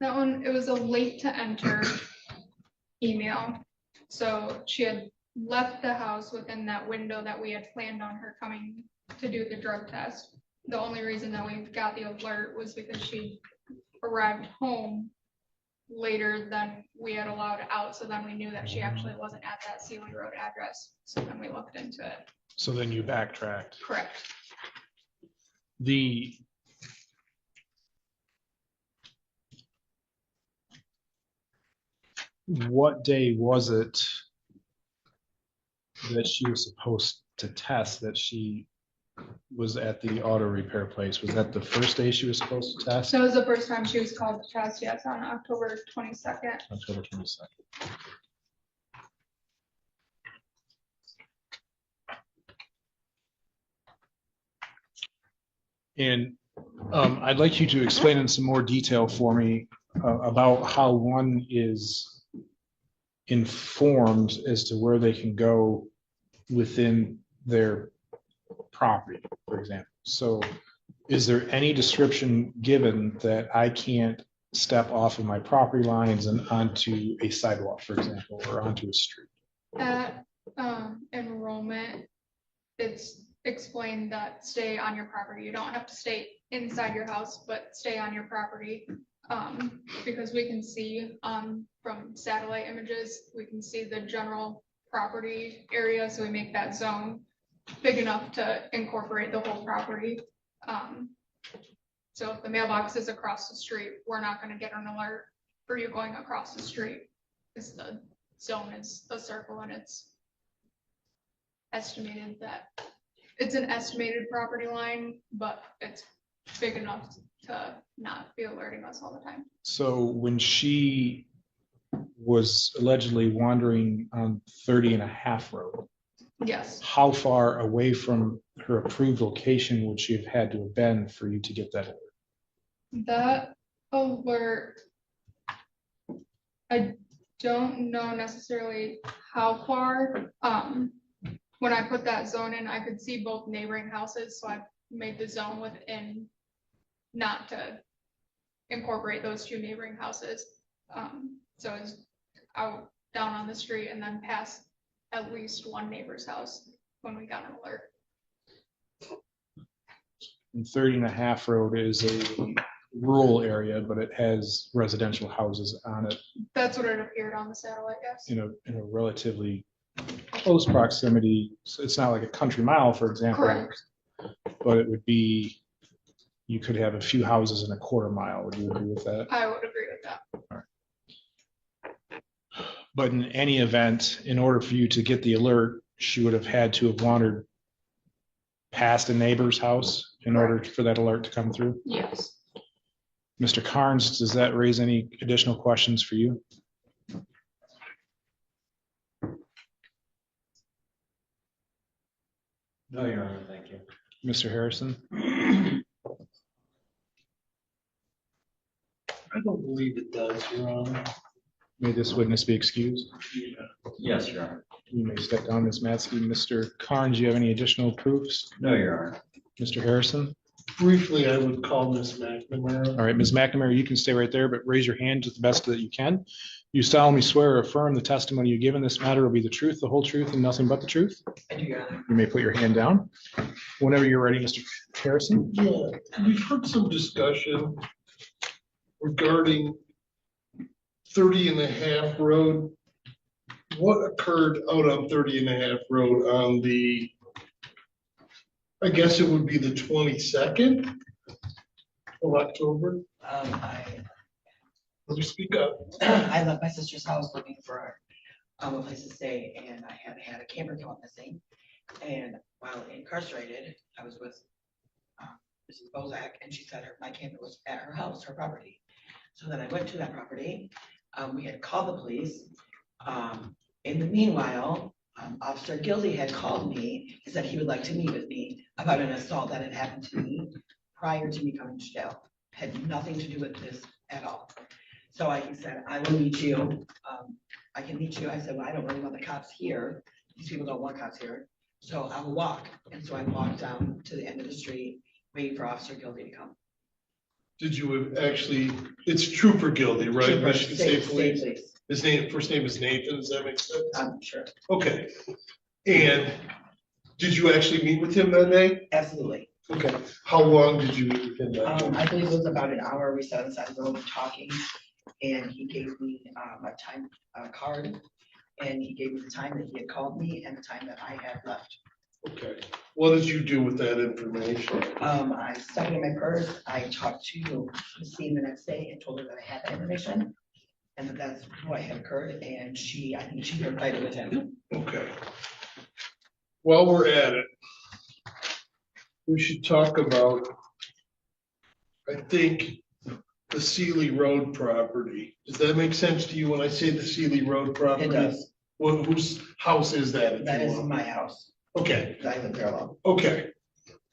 that one, it was a late to enter email. So she had left the house within that window that we had planned on her coming to do the drug test. The only reason that we got the alert was because she arrived home later than we had allowed out. So then we knew that she actually wasn't at that Sealy Road address. So then we looked into it. So then you backtracked. Correct. What day was it that she was supposed to test that she was at the auto repair place? Was that the first day she was supposed to test? So it was the first time she was called to test, yes, on October 22nd. October 22nd. And I'd like you to explain in some more detail for me about how one is informed as to where they can go within their property, for example. So is there any description given that I can't step off of my property lines and onto a sidewalk, for example, or onto a street? At enrollment, it's explained that stay on your property. You don't have to stay inside your house, but stay on your property. Because we can see from satellite images, we can see the general property area, so we make that zone big enough to incorporate the whole property. So if the mailbox is across the street, we're not going to get an alert for you going across the street, because the zone is a circle and it's estimated that it's an estimated property line, but it's big enough to not be alerting us all the time. So when she was allegedly wandering on 30.5 road, Yes, how far away from her approved location would she have had to have been for you to get that alert? that alert, I don't know necessarily how far. When I put that zone in, I could see both neighboring houses, so I made the zone within, not to incorporate those two neighboring houses. So it's out down on the street and then past at least one neighbor's house when we got an alert. And 30.5 road is a rural area, but it has residential houses on it That's what it appeared on the satellite, yes. in a relatively close proximity. So it's not like a country mile, for example. Correct. But it would be, you could have a few houses in a quarter mile. Would you agree with that? I would agree with that. But in any event, in order for you to get the alert, she would have had to have wandered past a neighbor's house in order for that alert to come through. Yes. Mr. Carnes, does that raise any additional questions for you? No, Your Honor, thank you. Mr. Harrison? I don't believe it does, Your Honor. May this witness be excused. Yes, Your Honor. You may step down, Ms. Matzke. Mr. Carnes, do you have any additional proofs? No, Your Honor. Mr. Harrison? Briefly, I would call Miss McNamara. All right, Ms. McNamara, you can stay right there, but raise your hand to the best that you can. You solemnly swear or affirm the testimony you give in this matter will be the truth, the whole truth, and nothing but the truth? I do, Your Honor. You may put your hand down. Whenever you're ready, Mr. Harrison. Yeah, we've heard some discussion regarding 30 and a half road. What occurred out on 30 and a half road on the, I guess it would be the 22nd of October? Let me speak up. I left my sister's house looking for a place to stay, and I had a camper go missing. And while incarcerated, I was with Mrs. Bozak, and she said my camper was at her house, her property. So then I went to that property. We had called the police. In the meanwhile, Officer Gildy had called me. He said he would like to meet with me about an assault that had happened to me prior to me coming to jail. Had nothing to do with this at all. So he said, I will meet you. I can meet you. I said, well, I don't really want the cops here. These people don't want cops here. So I will walk. And so I walked down to the end of the street, waiting for Officer Gildy to come. Did you actually, it's Trooper Gildy, right? Trooper, Michigan State state Police. police. His name, first name is Nathan, does that make sense? I'm sure. Okay. And did you actually meet with him that day? Absolutely. Okay. How long did you meet with him that day? I believe it was about an hour. We sat on the side of the road talking, and he gave me my time card, and he gave me the time that he had called me and the time that I had left. Okay. What did you do with that information? I stuck it in my purse. I talked to Christine the next day and told her that I had that information and that that's what had occurred. And I think she verified it with him. Okay. While we're at it, we should talk about, I think, the Sealy Road property. Does that make sense to you when I say the Sealy Road property? It does. Well, whose house is that? if That you is want? my house. Okay, I live there alone. okay.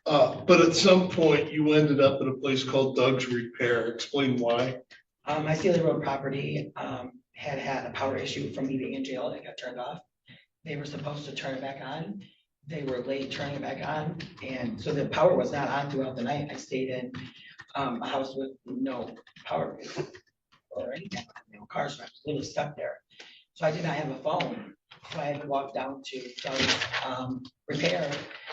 But at some point you ended up at a place called Doug's Repair. Explain why. My Sealy Road property had a power issue from me being in jail. It got turned off. They were supposed to turn it back on. They were late turning it back on. And so the power was not on throughout the night. I stayed in a house with no power or anything, no cars. So I was literally stuck there. So I did not have a phone. So I had to walk down to Doug's repair,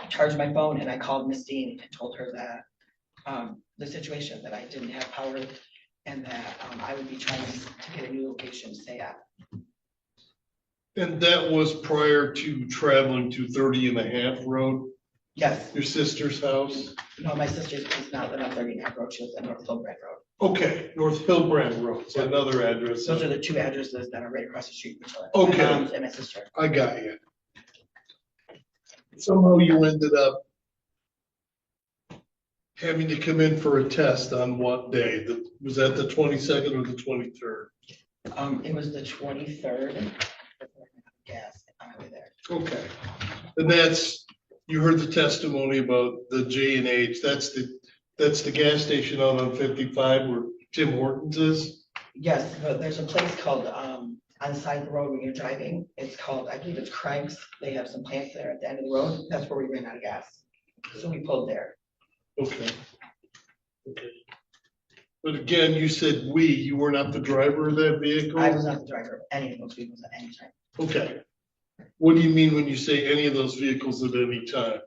charge my phone, and I called Miss Dean and told her that the situation, that I didn't have power and that I would be trying to get a new location to stay at. And that was prior to traveling to 30 and a half road, Yes, your sister's house? no, my sister does not live on 30 Road. She lives on North Hillbrand Road. Okay, North Hillbrand Road, so another address. Those are the two addresses that are right across the street from each other. Okay. My mom's and my sister. I got you. Somehow you ended up having to come in for a test on what day? Was that the 22nd or the 23rd? It was the 23rd. Gas on my way there. Okay. And that's, you heard the testimony about the J&H, that's the gas station out on 55 where Tim Hortons is? Yes, but there's a place called, on the side of the road when you're driving, it's called, I believe it's Craig's. They have some plants there at the end of the road. That's where we ran out of gas. So we pulled there. Okay. Okay. But again, you said you were not the driver of that vehicle? I was not the driver of any of those vehicles at any time. Okay. What do you mean when you say any of those vehicles at any time?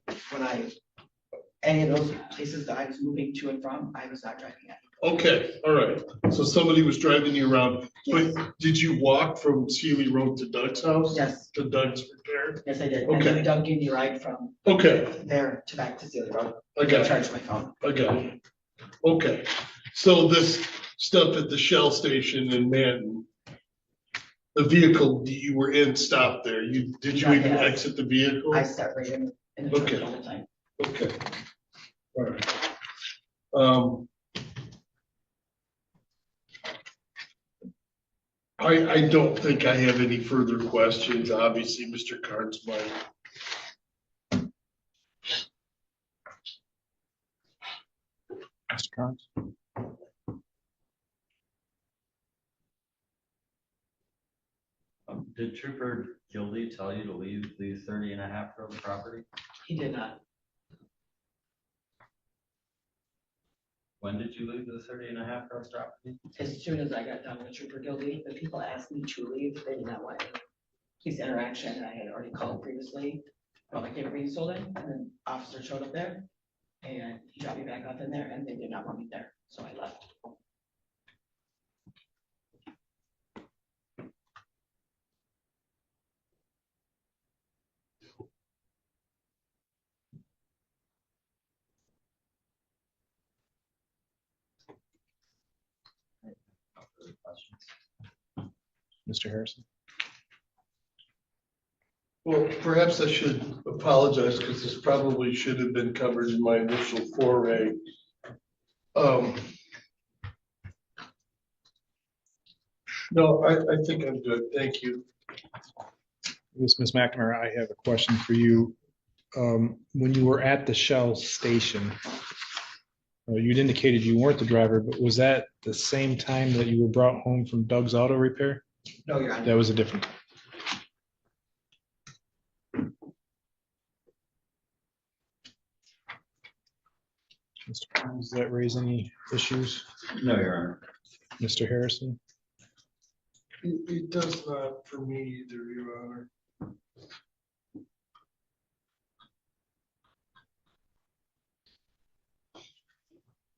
Any of those places that I was moving to and from, I was not driving at. Okay, all right. So somebody was driving you around, Yes. but did you walk from Sealy Road to Doug's house? Yes, To Doug's repair? yes, I did. Okay. And then Doug gave me a ride from Okay, there to back to Sealy Road. I got you. Charged my phone. I got it. Okay, so this stuff at the Shell station in Manton, the vehicle you were in stopped there. Did you even Yes. exit the vehicle? I sat right in the truck Okay. the whole time. Okay. All right. I don't think I have any further questions. Obviously, Mr. Carnes might. Mr. Carnes? Did Trooper Gildy tell you to leave the 30.5 road property? He did not. When did you leave the 30.5 road property? As soon as I got done with Trooper Gildy, the people asked me to leave. They did not want any police interaction. I had already called previously about my camera being stolen, and then officer showed up there and he dropped me back off in there, and they did not want me there, so I left. No further questions. Mr. Harrison? Well, perhaps I should apologize because this probably should have been covered in my initial foray. No, I think I'm good. Thank you. Yes, Ms. McNamara, I have a question for you. When you were at the Shell station, you'd indicated you weren't the driver, but was that the same time that you were brought home from Doug's Auto Repair? No, Your Honor. That was a different. Mr. Carnes, does that raise any issues? No, Your Honor. Mr. Harrison? It does not for me either, Your Honor.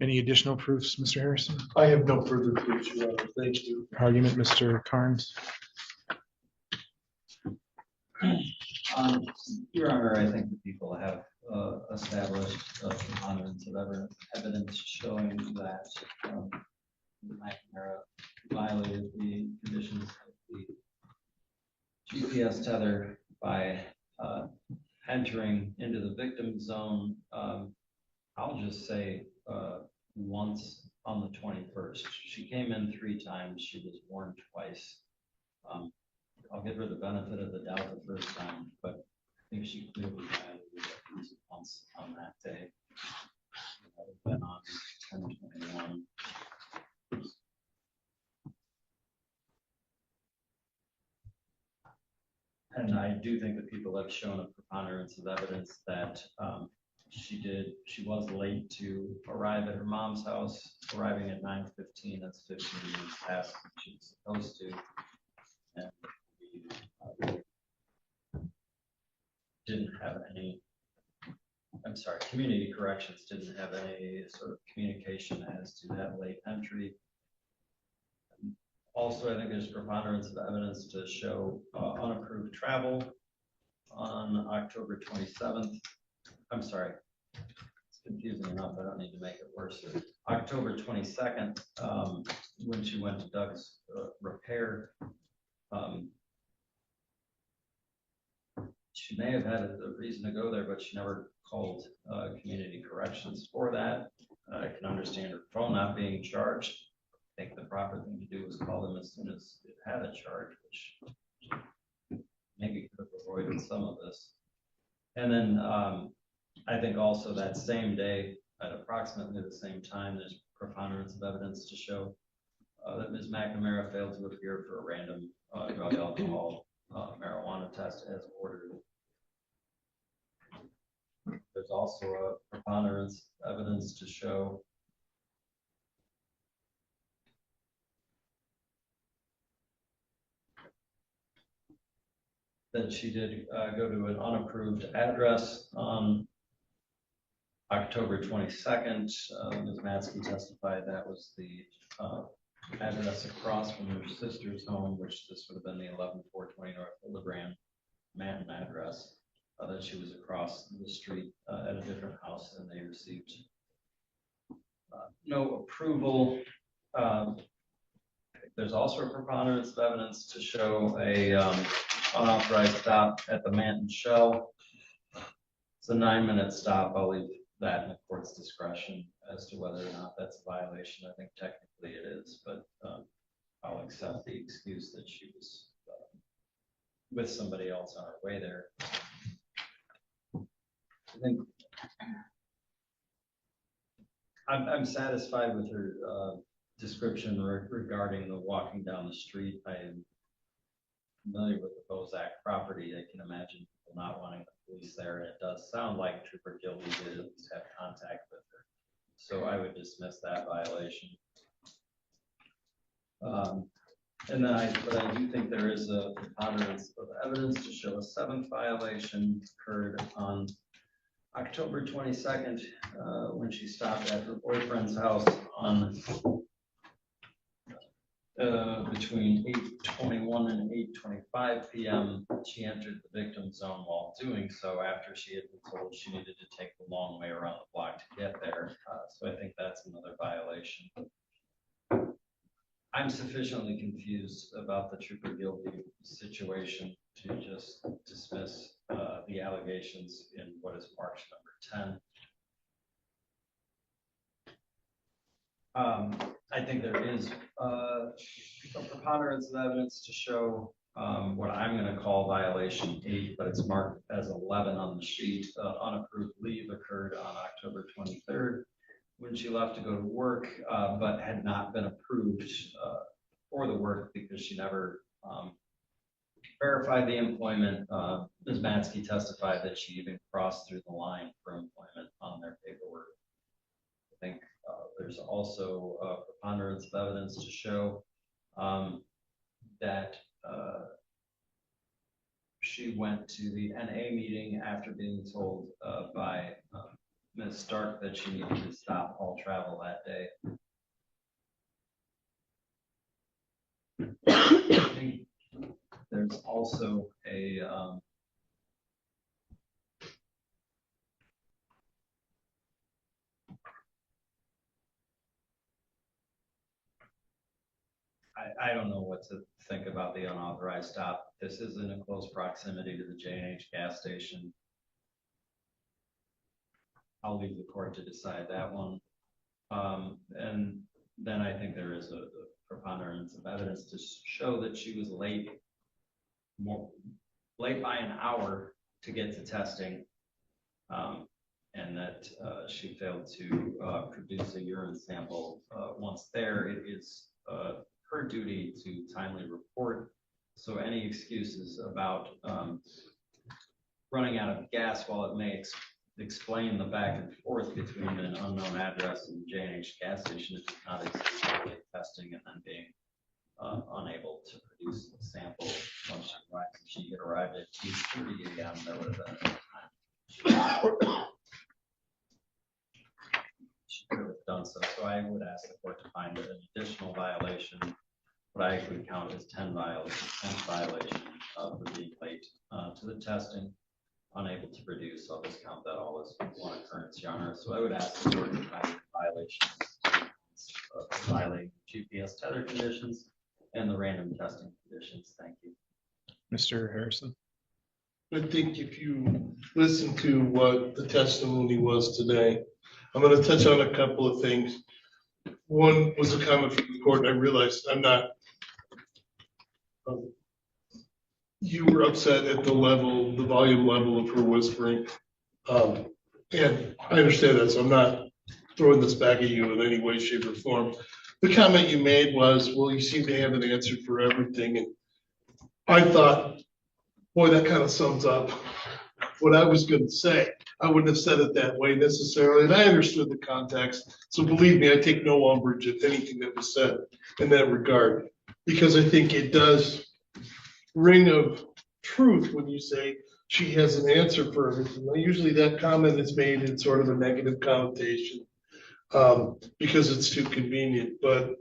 Any additional proofs, Mr. Harrison? I have no further proofs, Your Honor. Thank you. Argument, Mr. Carnes? Your Honor, I think the people have established preponderance of evidence showing that McNamara violated the conditions of the GPS tether by entering into the victim zone. I'll just say once on the 21st. She came in 3 times. She was warned twice. I'll give her the benefit of the doubt the first time, but I think she clearly violated at least once on that day. That would have been on 10/21. And I do think that people have shown a preponderance of evidence that she was late to arrive at her mom's house, arriving at 9:15. That's 15 minutes past what she was supposed to. And didn't have any, I'm sorry, community corrections didn't have any sort of communication as to that late entry. Also, I think there's preponderance of evidence to show unapproved travel on October 27th. I'm sorry, it's confusing enough. I don't need to make it worse here. October 22nd, when she went to Doug's repair, she may have had a reason to go there, but she never called community corrections for that. I can understand her phone not being charged. I think the proper thing to do was call them as soon as it had a charge, which maybe could have avoided some of this. And then I think also that same day, at approximately the same time, there's preponderance of evidence to show that Ms. McNamara failed to appear for a random drug, alcohol, marijuana test as ordered. There's also a preponderance of evidence to show that she did go to an unapproved address on October 22nd. Ms. Matsky testified that was the address across from her sister's home, which this would have been the 11420 North Hillebrand Manton address, that she was across the street at a different house and they received no approval. There's also a preponderance of evidence to show a unauthorized stop at the Manton Shell. It's a 9-minute stop. I'll leave that in the court's discretion as to whether or not that's a violation. I think technically it is, but I'll accept the excuse that she was with somebody else on her way there. I think I'm satisfied with her description regarding the walking down the street. familiar with the Bozak property, I can imagine people not wanting the police there. And it does sound like Trooper Gilby did at least have contact with her. So I would dismiss that violation. And then but I do think there is a preponderance of evidence to show a 7th violation occurred on October 22nd, when she stopped at her boyfriend's house on between 8:21 and 8:25 p.m. She entered the victim zone while doing so after she had been told she needed to take the long way around the block to get there. So I think that's another violation. I'm sufficiently confused about the Trooper Gilby situation to just dismiss the allegations in what is marked number 10. I think there is a preponderance of evidence to show what I'm going to call violation 8, but it's marked as 11 on the sheet. Unapproved leave occurred on October 23rd when she left to go to work, but had not been approved for the work because she never verified the employment. Ms. Matsky testified that she even crossed through the line for employment on their paperwork. I think there's also a preponderance of evidence to show that she went to the NA meeting after being told by Ms. Stark that she needed to stop all travel that day. I think there's also a I don't know what to think about the unauthorized stop. This is in a close proximity to the J&H gas station. I'll leave the court to decide that one. And then I think there is a preponderance of evidence to show that she was late by an hour to get to testing, and that she failed to produce a urine sample. Once there, it is her duty to timely report. So any excuses about running out of gas, while it may explain the back and forth between an unknown address and J&H gas station, it does not excuse testing and then being unable to produce a sample once she arrived. If she had arrived at 2:30 a.m., there would have been time. She could have done so. So I would ask the court to find an additional violation, what I would count as 10 violation for being late to the testing, unable to produce. I'll just count that all as one occurrence, Your Honor. So I would ask the court to find violations of violating GPS tether conditions and the random testing conditions. Thank you. Mr. Harrison. I think if you listen to what the testimony was today, I'm going to touch on a couple of things. One was a comment from the court, and I realized I'm not. You were upset at the volume level of her whispering. And I understand that, so I'm not throwing this back at you in any way, shape, or form. The comment you made was, well, you seem to have an answer for everything. And I thought, boy, that kind of sums up what I was going to say. I wouldn't have said it that way necessarily, and I understood the context. So believe me, I take no umbrage at anything that was said in that regard, because I think it does ring of truth when you say she has an answer for everything. Now, usually that comment is made in sort of a negative connotation because it's too convenient. But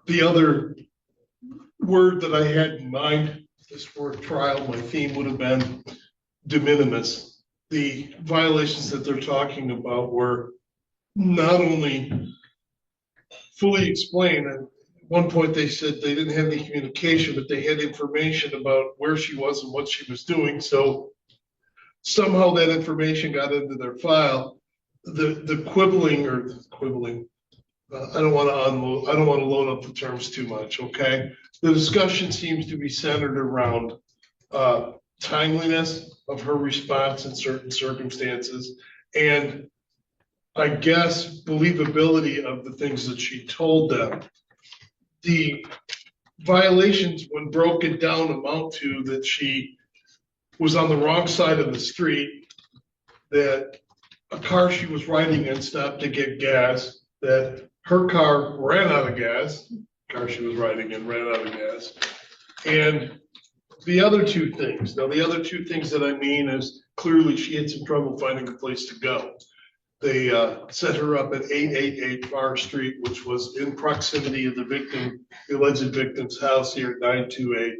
the other word that I had in mind is for a trial, my theme would have been de minimis. The violations that they're talking about were not only fully explained. At one point they said they didn't have any communication, but they had information about where she was and what she was doing. So somehow that information got into their file. The quibbling, I don't want to load up the terms too much, okay? The discussion seems to be centered around timeliness of her response in certain circumstances, and I guess believability of the things that she told them. The violations, when broken down, amount to that she was on the wrong side of the street, that a car she was riding in stopped to get gas, that her car ran out of gas, car she was riding in ran out of gas. And the other two things that I mean is clearly she had some trouble finding a place to go. They set her up at 888 Far Street, which was in proximity of the alleged victim's house here at 928.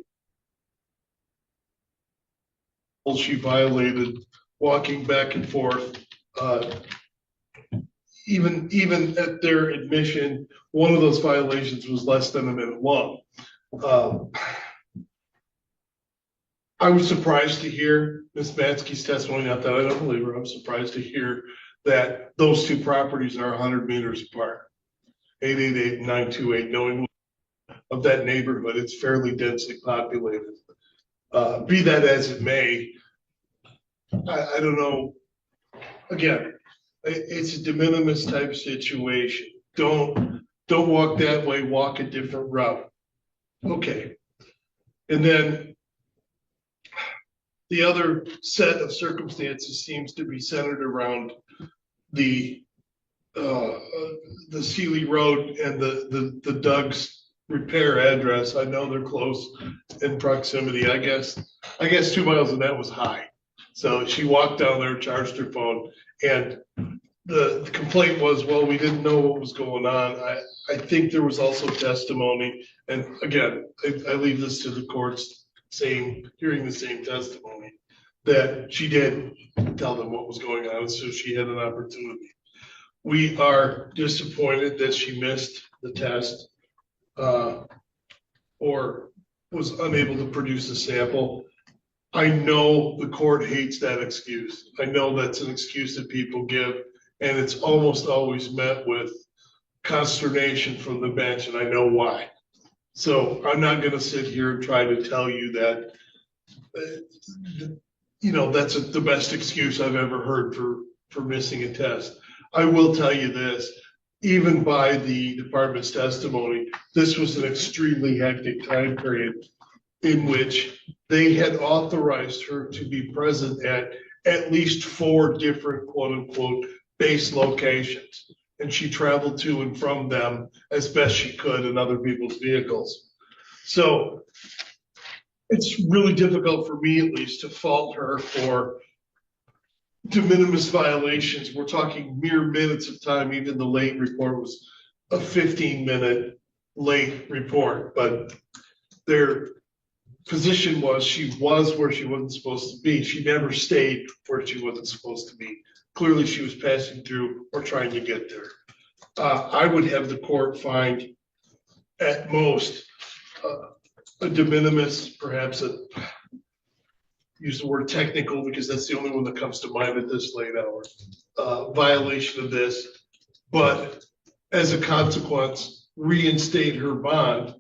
She violated walking back and forth. Even at their admission, one of those violations was less than a minute long. I was surprised to hear Ms. Matsky's testimony, not that I don't believe her, I'm surprised to hear that those two properties are 100 meters apart. 888 and 928, knowing of that neighborhood, it's fairly densely populated. Be that as it may, I don't know. Again, it's a de minimis type situation. Don't walk that way, walk a different route. Okay. And then the other set of circumstances seems to be centered around the Sealy Road and the Doug's repair address. I know they're close in proximity. I guess 2 miles and that was high. So she walked down there, charged her phone, and the complaint was, well, we didn't know what was going on. I think there was also testimony, and again, I leave this to the courts hearing the same testimony, that she did tell them what was going on, so she had an opportunity. We are disappointed that she missed the test or was unable to produce a sample. I know the court hates that excuse. I know that's an excuse that people give, and it's almost always met with consternation from the bench, and I know why. So I'm not going to sit here and try to tell you that, that's the best excuse I've ever heard for missing a test. I will tell you this, even by the department's testimony, this was an extremely hectic time period in which they had authorized her to be present at least 4 different quote unquote base locations. And she traveled to and from them as best she could in other people's vehicles. So it's really difficult for me, at least, to fault her for de minimis violations. We're talking mere minutes of time. Even the late report was a 15-minute late report, but their position was she was where she wasn't supposed to be. She never stayed where she wasn't supposed to be. Clearly, she was passing through or trying to get there. I would have the court find at most a de minimis, perhaps use the word technical because that's the only one that comes to mind at this late hour, violation of this, but as a consequence, reinstate her bond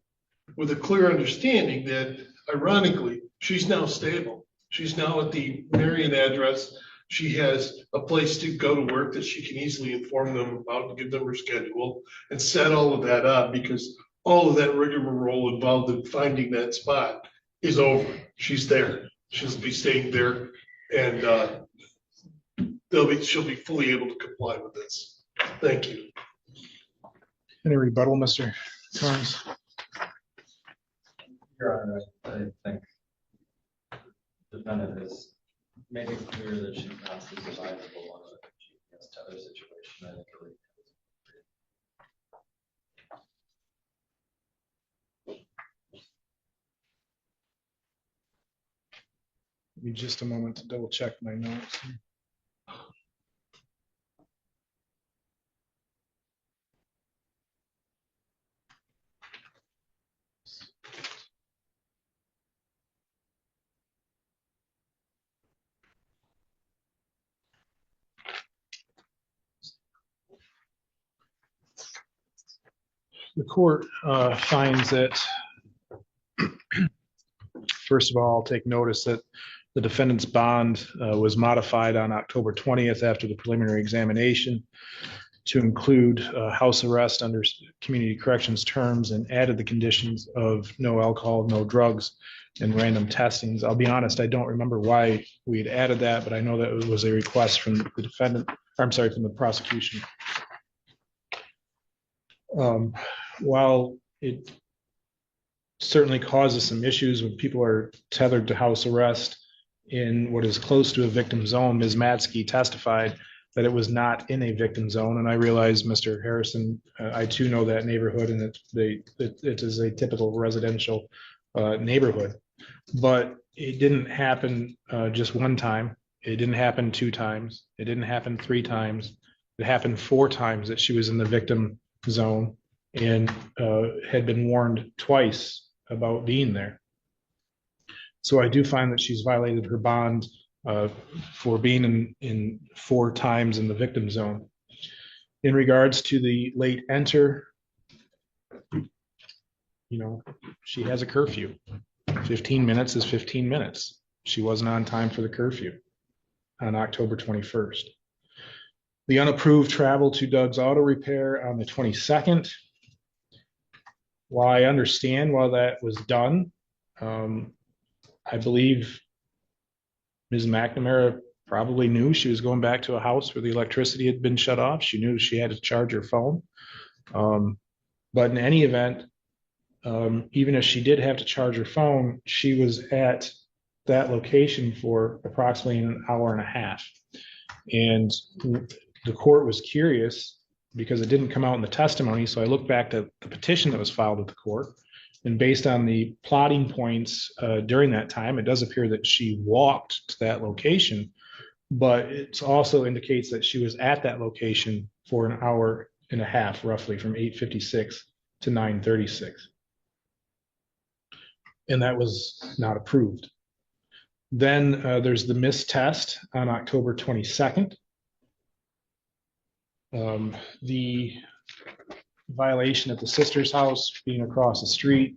with a clear understanding that, ironically, she's now stable. She's now at the Marion address. She has a place to go to work that she can easily inform them about and give them her schedule and set all of that up, because all of that rigmarole involved in finding that spot is over. She's there. She'll be staying there, and she'll be fully able to comply with this. Thank you. Any rebuttal, Mr. Torrance? Your Honor, I think the defendant has made it clear that she's not the survivable one of the Tether situation. I think really Give me just a moment to double check my notes. The court finds that, first of all, I'll take notice that the defendant's bond was modified on October 20th after the preliminary examination. to include house arrest under community corrections terms and added the conditions of no alcohol, no drugs, and random testings. I'll be honest, I don't remember why we had added that, but I know that it was a request from the defendant, or I'm sorry, from the prosecution. While it certainly causes some issues when people are tethered to house arrest in what is close to a victim zone, Ms. Matsky testified that it was not in a victim zone. And I realize, Mr. Harrison, I too know that neighborhood, and it is a typical residential neighborhood. But it didn't happen just one time. It didn't happen 2 times. It didn't happen 3 times. It happened 4 times that she was in the victim zone and had been warned twice about being there. So I do find that she's violated her bond for being in 4 times in the victim zone. In regards to the late enter, you know, she has a curfew. 15 minutes is 15 minutes. She wasn't on time for the curfew on October 21st. The unapproved travel to Doug's Auto Repair on the 22nd. While I understand why that was done, I believe Ms. McNamara probably knew she was going back to a house where the electricity had been shut off. She knew she had to charge her phone. But in any event, even if she did have to charge her phone, she was at that location for approximately an hour and a half. And the court was curious because it didn't come out in the testimony. So I looked back to the petition that was filed with the court. And based on the plotting points during that time, it does appear that she walked to that location, but it also indicates that she was at that location for an hour and a half, roughly from 8:56 to 9:36. And that was not approved. Then there's the missed test on October 22nd. The violation at the sister's house being across the street,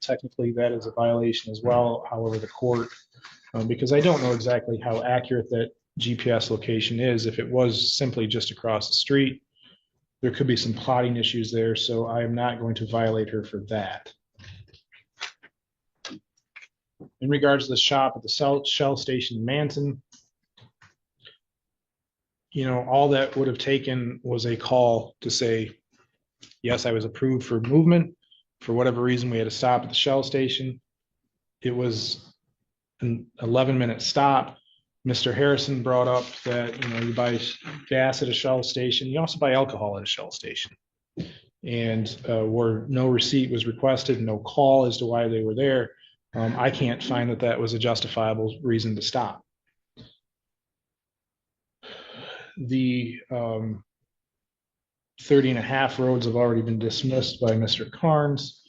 technically that is a violation as well. However, the court, because I don't know exactly how accurate that GPS location is, if it was simply just across the street, there could be some plotting issues there, so I am not going to violate her for that. In regards to the shop at the Shell station in Manton, you know, all that would have taken was a call to say, yes, I was approved for movement. For whatever reason, we had to stop at the Shell station. It was an 11-minute stop. Mr. Harrison brought up that, you know, you buy gas at a Shell station. You also buy alcohol at a Shell station. And where no receipt was requested, no call as to why they were there, I can't find that that was a justifiable reason to stop. The 30 and a half roads have already been dismissed by Mr. Carnes,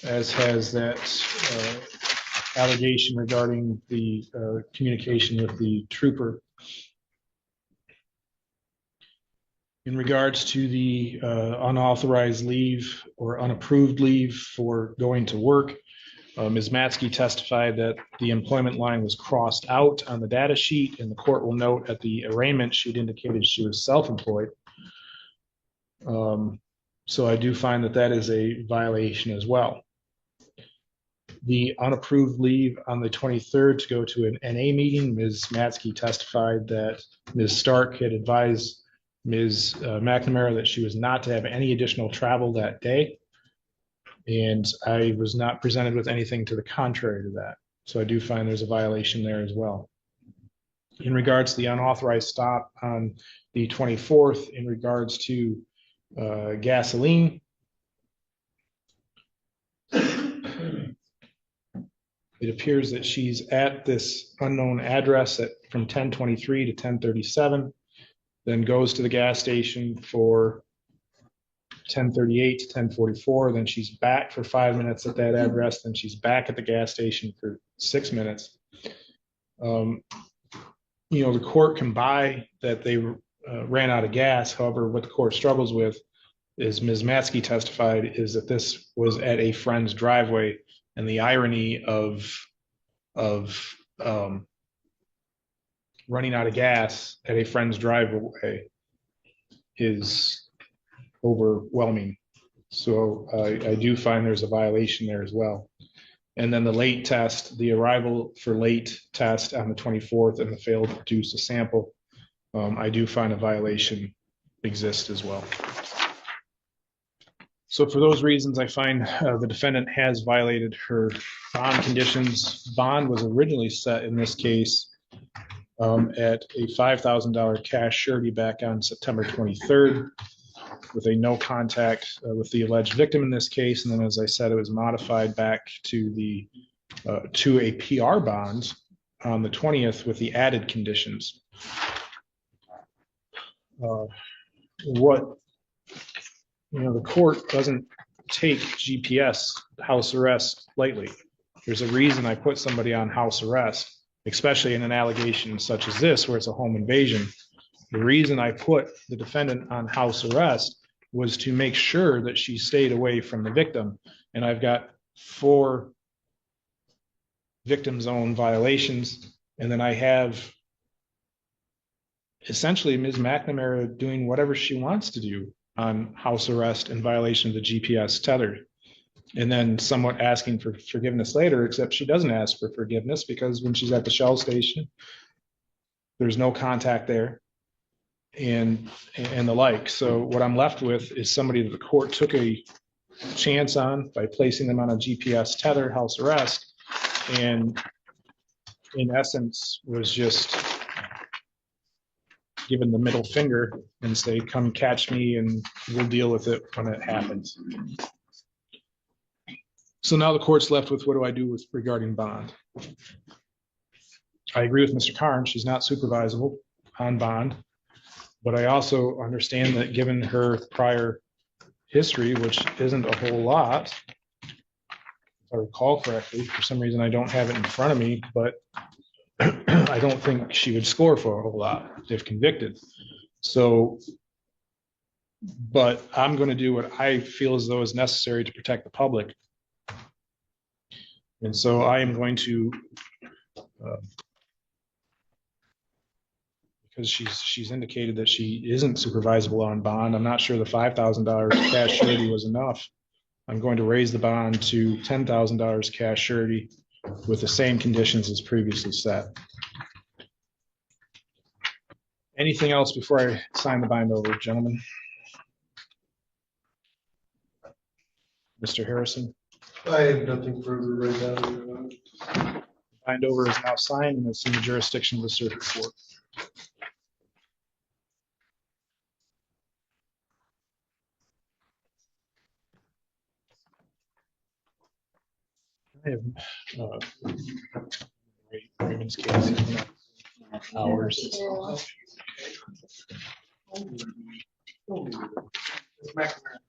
as has that allegation regarding the communication with the trooper. In regards to the unauthorized leave or unapproved leave for going to work, Ms. Matsky testified that the employment line was crossed out on the data sheet, and the court will note at the arraignment sheet indicated she was self-employed. So I do find that that is a violation as well. The unapproved leave on the 23rd to go to an NA meeting, Ms. Matsky testified that Ms. Stark had advised Ms. McNamara that she was not to have any additional travel that day. And I was not presented with anything to the contrary to that. So I do find there's a violation there as well. In regards to the unauthorized stop on the 24th, in regards to gasoline, it appears that she's at this unknown address from 10:23 to 10:37, then goes to the gas station for 10:38 to 10:44, then she's back for 5 minutes at that address, then she's back at the gas station for 6 minutes. You know, the court can buy that they ran out of gas. However, what the court struggles with is Ms. Matsky testified is that this was at a friend's driveway, and the irony of running out of gas at a friend's driveway is overwhelming. So I do find there's a violation there as well. And then the late test, the arrival for late test on the 24th and the failed to produce a sample, I do find a violation exists as well. So for those reasons, I find the defendant has violated her bond conditions. Bond was originally set in this case at a $5,000 cash surety back on September 23rd with a no contact with the alleged victim in this case. And then, as I said, it was modified back to a PR bond on the 20th with the added conditions. The court doesn't take GPS house arrest lightly. There's a reason I put somebody on house arrest, especially in an allegation such as this, where it's a home invasion. The reason I put the defendant on house arrest was to make sure that she stayed away from the victim. And I've got 4 victim zone violations. And then I have essentially Ms. McNamara doing whatever she wants to do on house arrest in violation of the GPS tether. And then somewhat asking for forgiveness later, except she doesn't ask for forgiveness because when she's at the Shell station, there's no contact there and the like. So what I'm left with is somebody that the court took a chance on by placing them on a GPS tether house arrest, and in essence was just given the middle finger and say, come catch me and we'll deal with it when it happens. So now the court's left with, what do I do with regarding bond? I agree with Mr. Karn, she's not supervisable on bond, but I also understand that given her prior history, which isn't a whole lot, if I recall correctly, for some reason I don't have it in front of me, but I don't think she would score for a whole lot if convicted. So, but I'm going to do what I feel as though is necessary to protect the public. And so I am going to, because she's indicated that she isn't supervisable on bond. I'm not sure the $5,000 cash surety was enough. I'm going to raise the bond to $10,000 cash surety with the same conditions as previously set. Anything else before I sign the bind over, gentlemen? Mr. Harrison? I have nothing further right now. Bind over is now signed and it's in the jurisdiction of the circuit court. I have Raymond's case. Hours.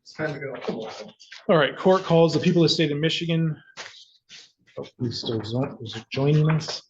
It's time to go. All right, court calls the people of the state of Michigan. Oh, who's still joining us?